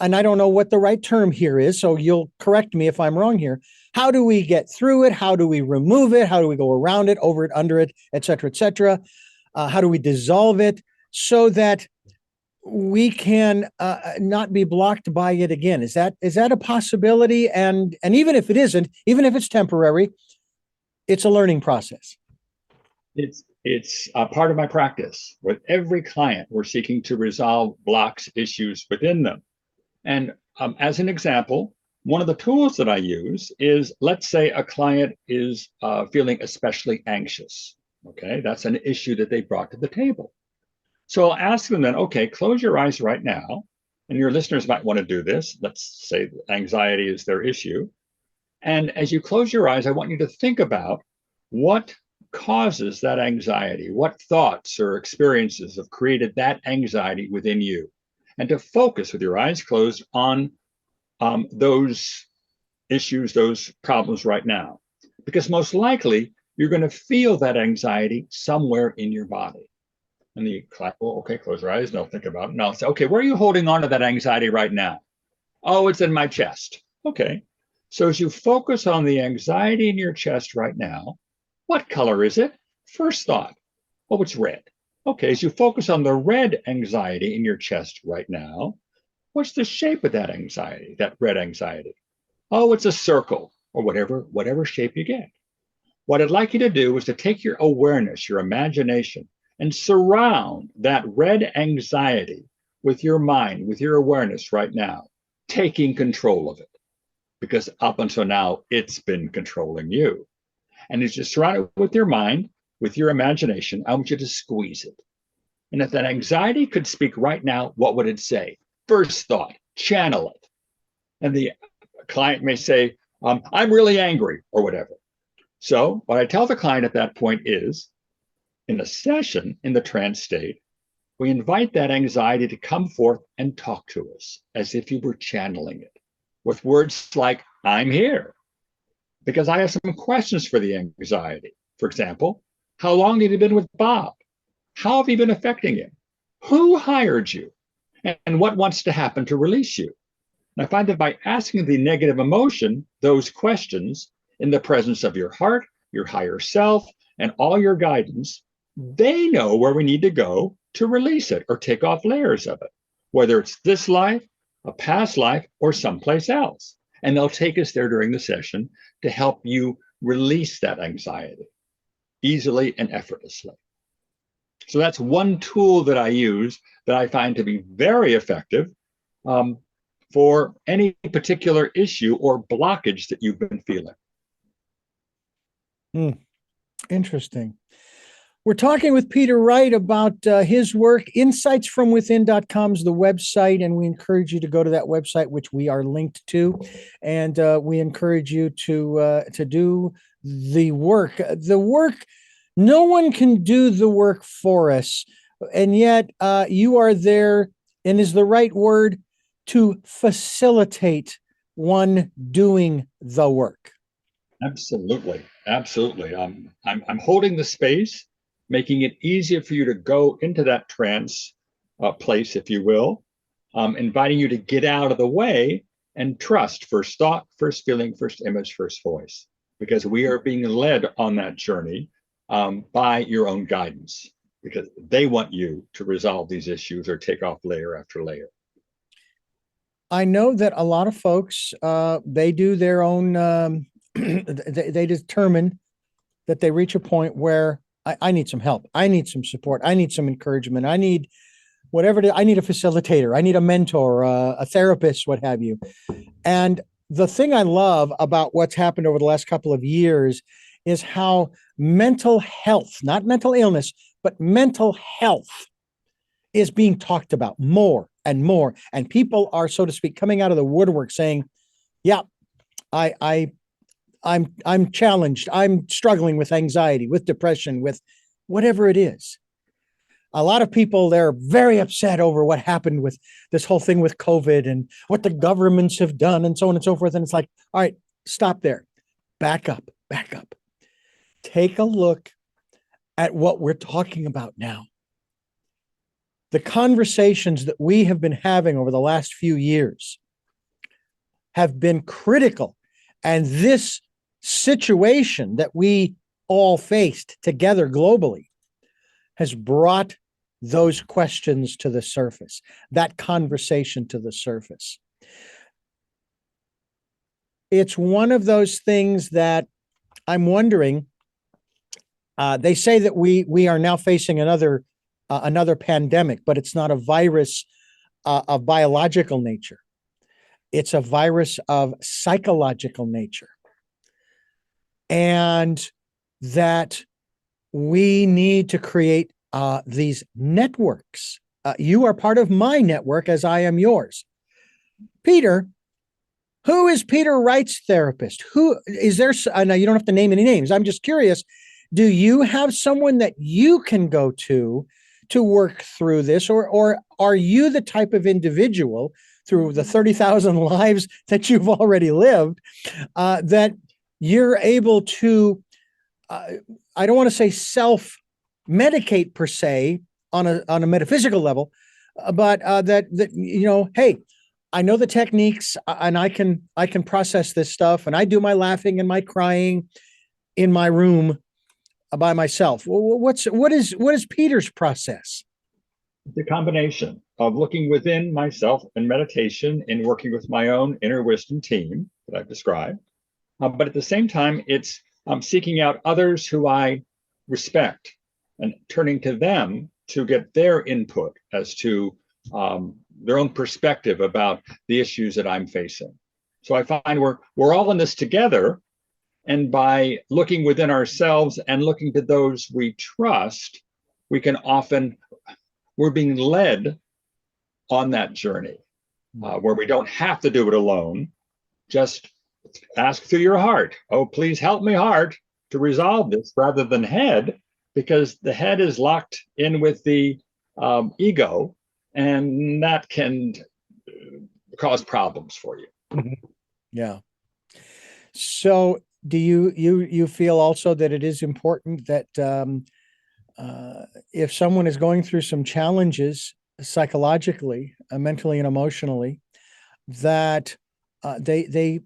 and I don't know what the right term here is, so you'll correct me if I'm wrong here. How do we get through it? How do we remove it? How do we go around it, over it, under it, et cetera, et cetera? How do we dissolve it so that we can not be blocked by it again? Is that a possibility? And even if it isn't, even if it's temporary, it's a learning process. It's a part of my practice. With every client, we're seeking to resolve blocks, issues within them. And as an example, one of the tools that I use is, let's say a client is feeling especially anxious. Okay, that's an issue that they brought to the table. So I'll ask them then, okay, close your eyes right now. And your listeners might want to do this. Let's say anxiety is their issue. And as you close your eyes, I want you to think about what causes that anxiety, what thoughts or experiences have created that anxiety within you, and to focus with your eyes closed on those issues, those problems right now. Because most likely, you're going to feel that anxiety somewhere in your body. And the client will, okay, close your eyes, no, think about it. Now say, okay, where are you holding on to that anxiety right now? Oh, it's in my chest. Okay. So as you focus on the anxiety in your chest right now, what color is it? First thought, oh, it's red. Okay, as you focus on the red anxiety in your chest right now, what's the shape of that anxiety, that red anxiety? Oh, it's a circle, or whatever shape you get. What I'd like you to do is to take your awareness, your imagination, and surround that red anxiety with your mind, with your awareness right now, taking control of it. Because up until now, it's been controlling you. And as you surround it with your mind, with your imagination, I want you to squeeze it. And if that anxiety could speak right now, what would it say? First thought, channel it. And the client may say, I'm really angry, or whatever. So what I tell the client at that point is, in the session, in the trance state, we invite that anxiety to come forth and talk to us as if you were channeling it with words like, I'm here, because I have some questions for the anxiety. For example, how long have you been with Bob? How have you been affecting him? Who hired you? And what wants to happen to release you? And I find that by asking the negative emotion those questions in the presence of your heart, your higher self, and all your guidance, they know where we need to go to release it or take off layers of it, whether it's this life, a past life, or someplace else. And they'll take us there during the session to help you release that anxiety easily and effortlessly. So that's one tool that I use that I find to be very effective for any particular issue or blockage that you've been feeling. Interesting. We're talking with Peter Wright about his work. Insightsfromwithin.com is the website, and we encourage you to go to that website, which we are linked to, and we encourage you to do the work. The work, no one can do the work for us, and yet you are there, and is the right word, to facilitate one doing the work. Absolutely, absolutely. I'm holding the space, making it easier for you to go into that trance place, if you will, inviting you to get out of the way and trust first thought, first feeling, first image, first voice, because we are being led on that journey by your own guidance, because they want you to resolve these issues or take off layer after layer. I know that a lot of folks, they do their own, they determine that they reach a point where I need some help. I need some support. I need some encouragement. I need whatever. I need a facilitator. I need a mentor, a therapist, what have you. And the thing I love about what's happened over the last couple of years is how mental health, not mental illness, but mental health is being talked about more and more. And people are, so to speak, coming out of the woodwork saying, yeah, I'm challenged. I'm struggling with anxiety, with depression, with whatever it is. A lot of people, they're very upset over what happened with this whole thing with COVID and what the governments have done and so on and so forth. And it's like, all right, stop there. Back up, back up. Take a look at what we're talking about now. The conversations that we have been having over the last few years have been critical. And this situation that we all faced together globally has brought those questions to the surface, that conversation to the surface. It's one of those things that I'm wondering, they say that we are now facing another pandemic, but it's not a virus of biological nature. It's a virus of psychological nature. And that we need to create these networks. You are part of my network as I am yours. Peter, who is Peter Wright's therapist? Who is there? Now, you don't have to name any names. I'm just curious. Do you have someone that you can go to work through this? Or are you the type of individual through the 30,000 lives that you've already lived that you're able to, I don't want to say self-medicate per se on a metaphysical level, but that hey, I know the techniques and I can process this stuff, and I do my laughing and my crying in my room by myself. What is Peter's process? The combination of looking within myself and meditation and working with my own inner wisdom team that I've described. But at the same time, it's seeking out others who I respect and turning to them to get their input as to their own perspective about the issues that I'm facing. So I find we're all in this together. And by looking within ourselves and looking to those we trust, we're being led on that journey where we don't have to do it alone. Just ask through your heart, oh, please help me, heart, to resolve this, rather than head, because the head is locked in with the ego, and that can cause problems for you. Mm-hmm. Yeah. So do you feel also that it is important that if someone is going through some challenges psychologically, mentally and emotionally, that they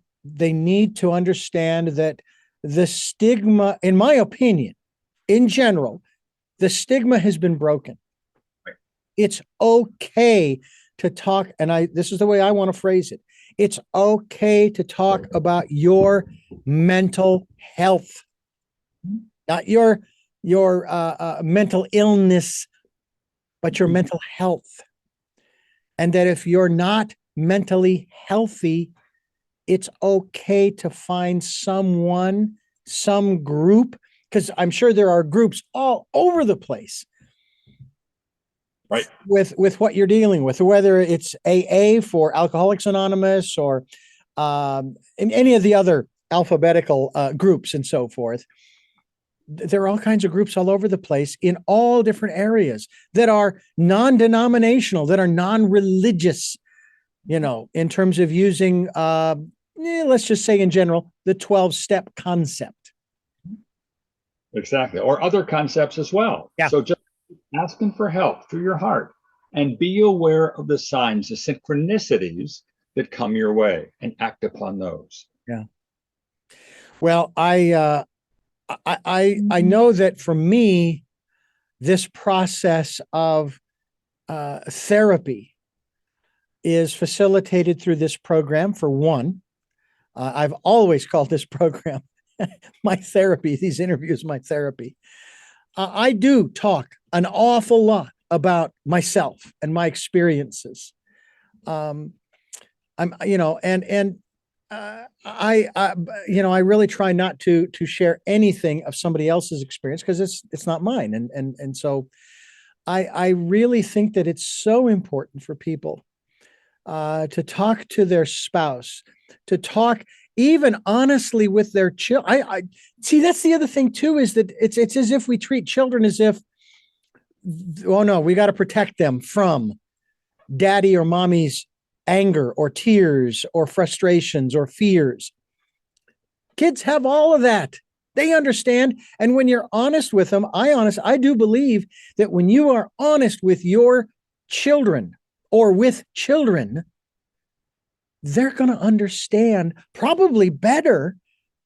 need to understand that the stigma, in my opinion, in general, the stigma has been broken. Right. It's okay to talk, and this is the way I want to phrase it. It's okay to talk about your mental health, not your mental illness, but your mental health. And that if you're not mentally healthy, it's okay to find someone, some group, because I'm sure there are groups all over the place. Right. With what you're dealing with, whether it's AA for Alcoholics Anonymous or in any of the other alphabetical groups and so forth. There are all kinds of groups all over the place in all different areas that are non-denominational, that are non-religious, in terms of using, let's just say in general, the 12-step concept. Exactly. Or other concepts as well. Yeah. So just asking for help through your heart, and be aware of the signs, the synchronicities that come your way, and act upon those. Yeah. Well, I know that for me, this process of therapy is facilitated through this program. For one, I've always called this program my therapy, these interviews, my therapy. I do talk an awful lot about myself and my experiences. I really try not to share anything of somebody else's experience, because it's not mine. And so I really think that it's so important for people to talk to their spouse, to talk even honestly with their children. I see, that's the other thing too, is that it's as if we treat children as if, oh no, we got to protect them from daddy or mommy's anger or tears or frustrations or fears. Kids have all of that. They understand. And when you're honest with them, I do believe that when you are honest with your children or with children, they're going to understand probably better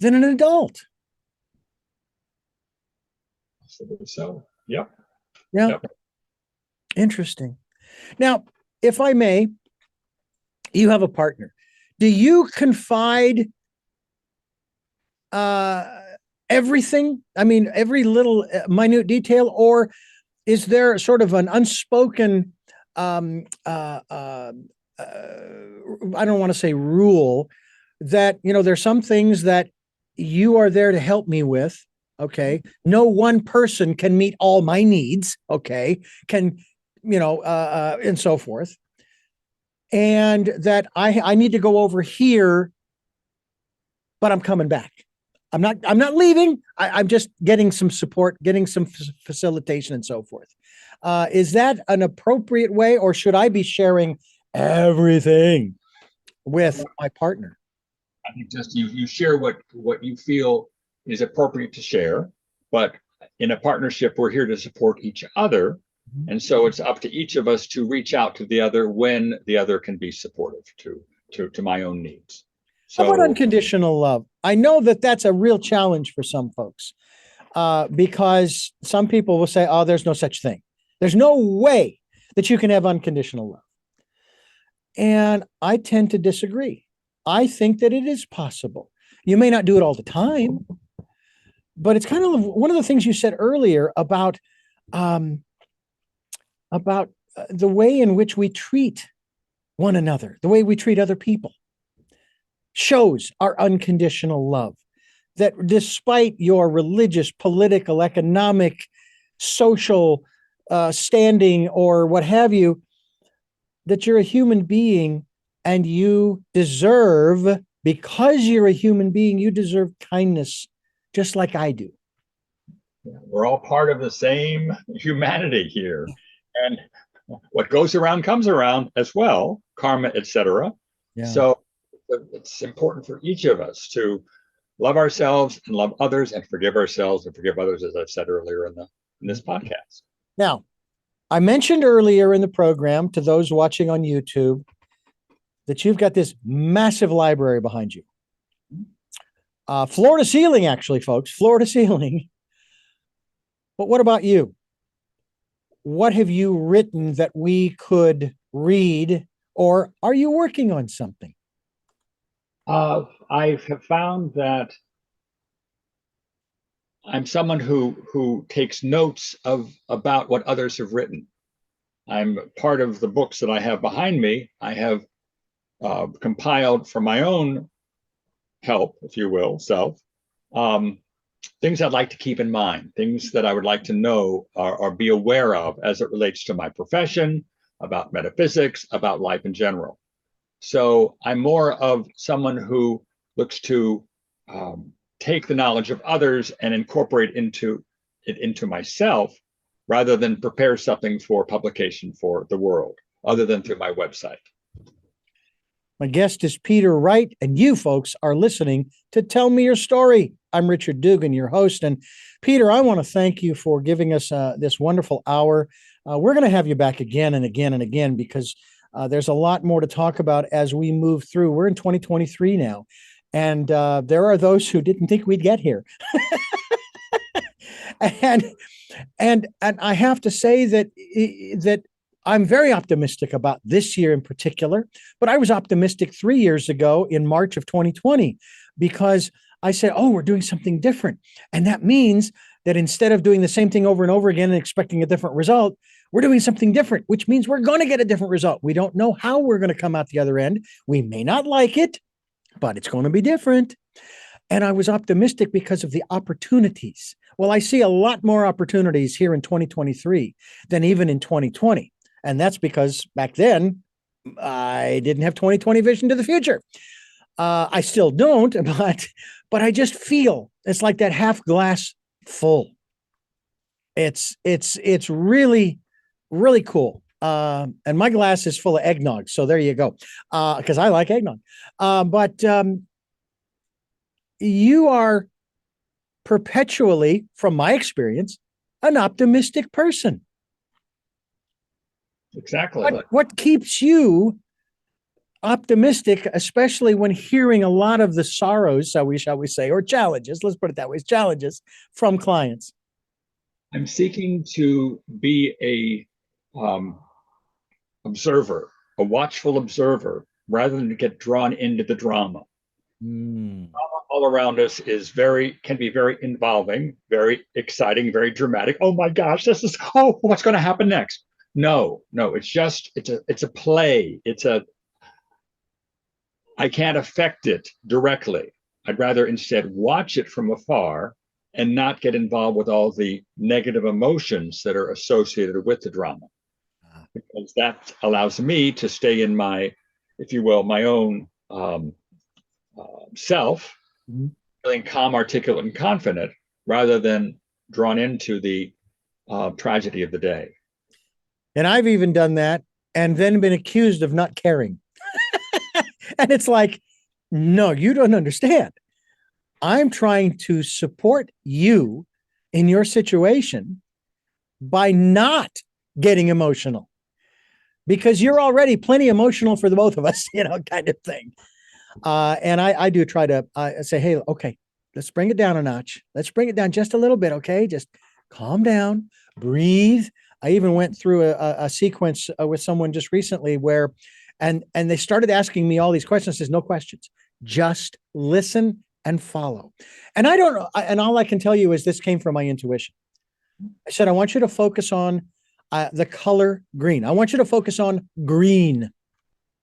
than an adult. So, yep. Yeah. Yep. Interesting. Now, if I may, you have a partner. Do you confide everything? I mean, every little minute detail, or is there sort of an unspoken, I don't want to say rule, that, there's some things that you are there to help me with. Okay. No one person can meet all my needs. Okay. And so forth. And that I need to go over here, but I'm coming back. I'm not leaving. I'm just getting some support, getting some facilitation and so forth. Is that an appropriate way, or should I be sharing everything with my partner? I think just you share what you feel is appropriate to share, but in a partnership, we're here to support each other. And so it's up to each of us to reach out to the other when the other can be supportive to my own needs. So, how about unconditional love? I know that that's a real challenge for some folks, because some people will say, oh, there's no such thing. There's no way that you can have unconditional love. And I tend to disagree. I think that it is possible. You may not do it all the time, but it's kind of one of the things you said earlier about the way in which we treat one another, the way we treat other people, shows our unconditional love. That despite your religious, political, economic, social standing or what have you, that you're a human being and you deserve, because you're a human being, you deserve kindness just like I do. We're all part of the same humanity here. And what goes around comes around as well, karma, etc. Yeah. So it's important for each of us to love ourselves and love others and forgive ourselves and forgive others, as I've said earlier in this podcast. Now, I mentioned earlier in the program to those watching on YouTube that you've got this massive library behind you. Floor to ceiling, actually, folks, floor to ceiling. But what about you? What have you written that we could read, or are you working on something? I have found that I'm someone who takes notes about what others have written. I'm part of the books that I have behind me. I have compiled for my own help, if you will, self, things I'd like to keep in mind, things that I would like to know or be aware of as it relates to my profession, about metaphysics, about life in general. So I'm more of someone who looks to take the knowledge of others and incorporate it into myself, rather than prepare something for publication for the world, other than through my website. My guest is Peter Wright, and you folks are listening to Tell Me Your Story. I'm Richard Dugan, your host. And Peter, I want to thank you for giving us this wonderful hour. We're going to have you back again and again and again, because there's a lot more to talk about as we move through. We're in 2023 now, and there are those who didn't think we'd get here. and I have to say that I'm very optimistic about this year in particular, but I was optimistic 3 years ago in March of 2020, because I said, oh, we're doing something different. And that means that instead of doing the same thing over and over again and expecting a different result, we're doing something different, which means we're going to get a different result. We don't know how we're going to come out the other end. We may not like it, but it's going to be different. And I was optimistic because of the opportunities. Well, I see a lot more opportunities here in 2023 than even in 2020. And that's because back then I didn't have 20/20 vision to the future. I still don't, but I just feel it's like that half glass full. It's really, really cool. And my glass is full of eggnog. So there you go. Because I like eggnog. But you are perpetually, from my experience, an optimistic person. Exactly. What keeps you optimistic, especially when hearing a lot of the sorrows, shall we say, or challenges, let's put it that way, challenges from clients? I'm seeking to be a observer, a watchful observer, rather than to get drawn into the drama. Drama all around us can be very involving, very exciting, very dramatic. Oh my gosh, what's going to happen next? No, it's a play. I can't affect it directly. I'd rather instead watch it from afar and not get involved with all the negative emotions that are associated with the drama. Because that allows me to stay in my, if you will, my own self, feeling calm, articulate, and confident, rather than drawn into the tragedy of the day. And I've even done that and then been accused of not caring. And it's like, no, you don't understand. I'm trying to support you in your situation by not getting emotional, because you're already plenty emotional for the both of us, kind of thing. And I do try to say, hey, okay, let's bring it down a notch. Let's bring it down just a little bit. Okay. Just calm down, breathe. I even went through a sequence with someone just recently where, and they started asking me all these questions. Says, no questions, just listen and follow. And I don't know. And all I can tell you is this came from my intuition. I said, I want you to focus on the color green. I want you to focus on green.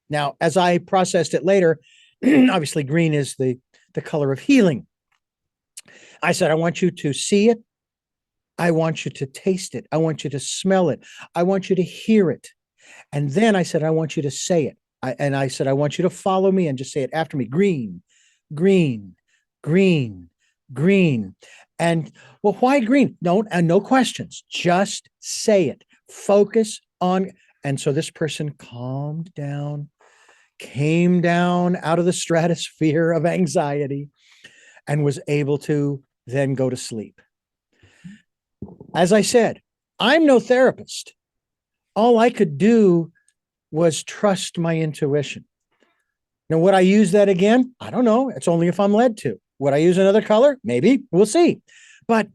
Now, as I processed it later, obviously green is the color of healing. I said, I want you to see it. I want you to taste it. I want you to smell it. I want you to hear it. And then I said, I want you to say it. I said, I want you to follow me and just say it after me. Green, green, green, green. And well, why green? No questions. Just say it. Focus on. And so this person calmed down, came down out of the stratosphere of anxiety, and was able to then go to sleep. As I said, I'm no therapist. All I could do was trust my intuition. Now, would I use that again? I don't know. It's only if I'm led to. Would I use another color? Maybe. We'll see. But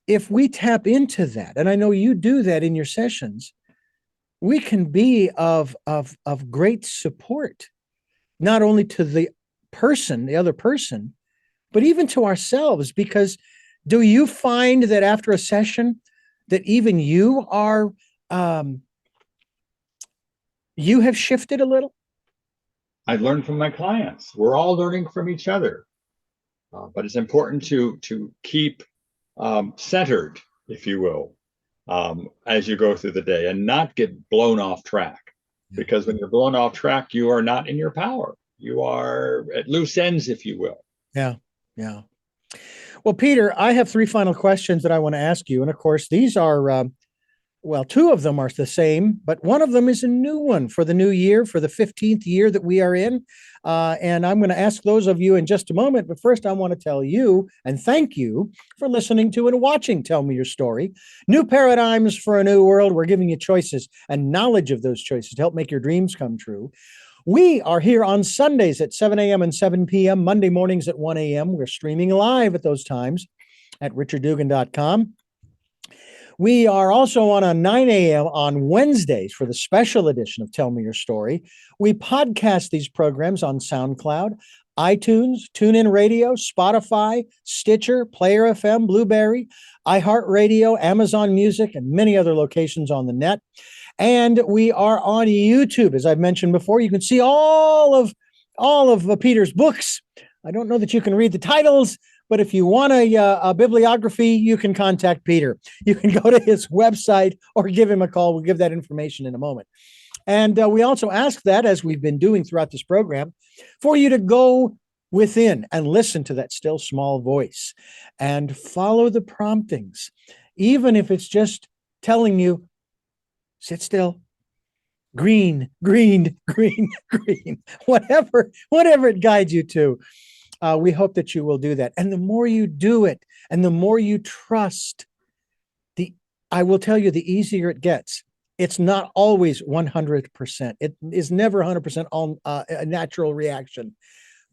if we tap into that, and I know you do that in your sessions, we can be of great support, not only to the other person, but even to ourselves. Because do you find that after a session that even you are, you have shifted a little? I learn from my clients. We're all learning from each other. But it's important to keep centered, if you will, as you go through the day, and not get blown off track. Because when you're blown off track, you are not in your power. You are at loose ends, if you will. Yeah. Well, Peter, I have 3 final questions that I want to ask you. And of course, these are, well, 2 of them are the same, but one of them is a new one for the new year, for the 15th year that we are in. And I'm going to ask those of you in just a moment. But first, I want to tell you and thank you for listening to and watching Tell Me Your Story. New paradigms for a new world. We're giving you choices and knowledge of those choices to help make your dreams come true. We are here on Sundays at 7 a.m. and 7 p.m., Monday mornings at 1 a.m. We're streaming live at those times at richarddugan.com. We are also on a 9 a.m. on Wednesdays for the special edition of Tell Me Your Story. We podcast these programs on SoundCloud, iTunes, TuneIn Radio, Spotify, Stitcher, Player FM, Blueberry, iHeartRadio, Amazon Music, and many other locations on the net. And we are on YouTube. As I've mentioned before, you can see all of Peter's books. I don't know that you can read the titles, but if you want a bibliography, you can contact Peter. You can go to his website or give him a call. We'll give that information in a moment. And we also ask that, as we've been doing throughout this program, for you to go within and listen to that still small voice and follow the promptings, even if it's just telling you, sit still, green, green, green, green, whatever it guides you to. We hope that you will do that. And the more you do it and the more you trust, I will tell you, the easier it gets. It's not always 100%. It is never 100% on a natural reaction,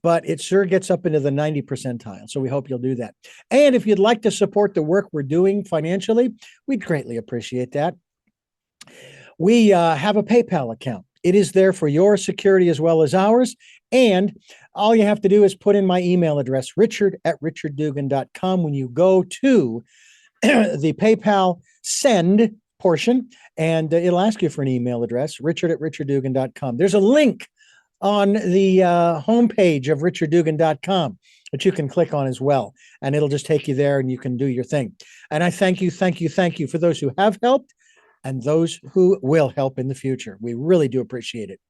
but it sure gets up into the 90 percentile. So we hope you'll do that. And if you'd like to support the work we're doing financially, we'd greatly appreciate that. We have a PayPal account. It is there for your security as well as ours. And all you have to do is put in my email address, richard@richarddugan.com. When you go to the PayPal send portion, and it'll ask you for an email address, richard@richarddugan.com. There's a link on the homepage of richarddugan.com that you can click on as well, and it'll just take you there and you can do your thing. And I thank you for those who have helped and those who will help in the future. We really do appreciate it.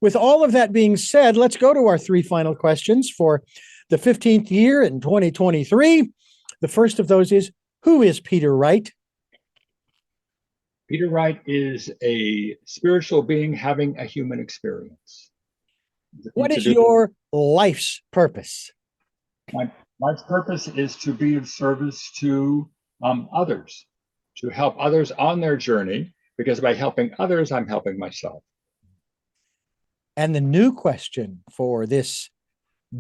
With all of that being said, let's go to our three final questions for the 15th year in 2023. The first of those is, who is Peter Wright? Peter Wright is a spiritual being having a human experience. What is your life's purpose? My life's purpose is to be of service to others, to help others on their journey, because by helping others, I'm helping myself. And the new question for this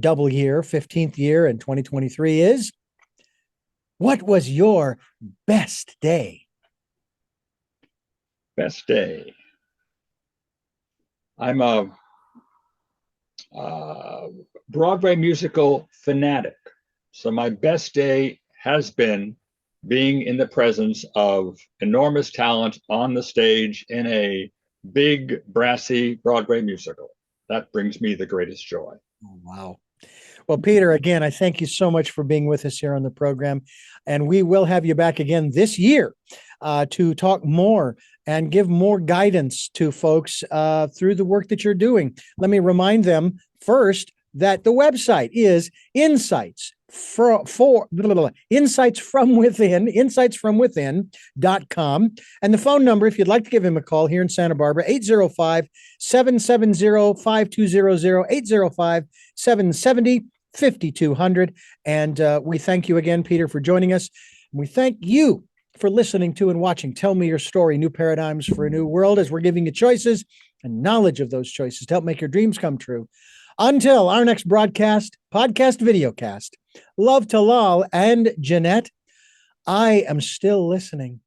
double year, 15th year in 2023 is, what was your best day? Best day. I'm a Broadway musical fanatic. So my best day has been being in the presence of enormous talent on the stage in a big, brassy Broadway musical. That brings me the greatest joy. Oh, wow. Well, Peter, again, I thank you so much for being with us here on the program. And we will have you back again this year to talk more and give more guidance to folks through the work that you're doing. Let me remind them first that the website is insightsfromwithin.com. And the phone number, if you'd like to give him a call here in Santa Barbara, 805-770-5200, 805-770-5200. And we thank you again, Peter, for joining us. And we thank you for listening to and watching Tell Me Your Story, New Paradigms for a New World, as we're giving you choices and knowledge of those choices to help make your dreams come true. Until our next broadcast, podcast, videocast, love to Lal and Jeanette, I am still listening.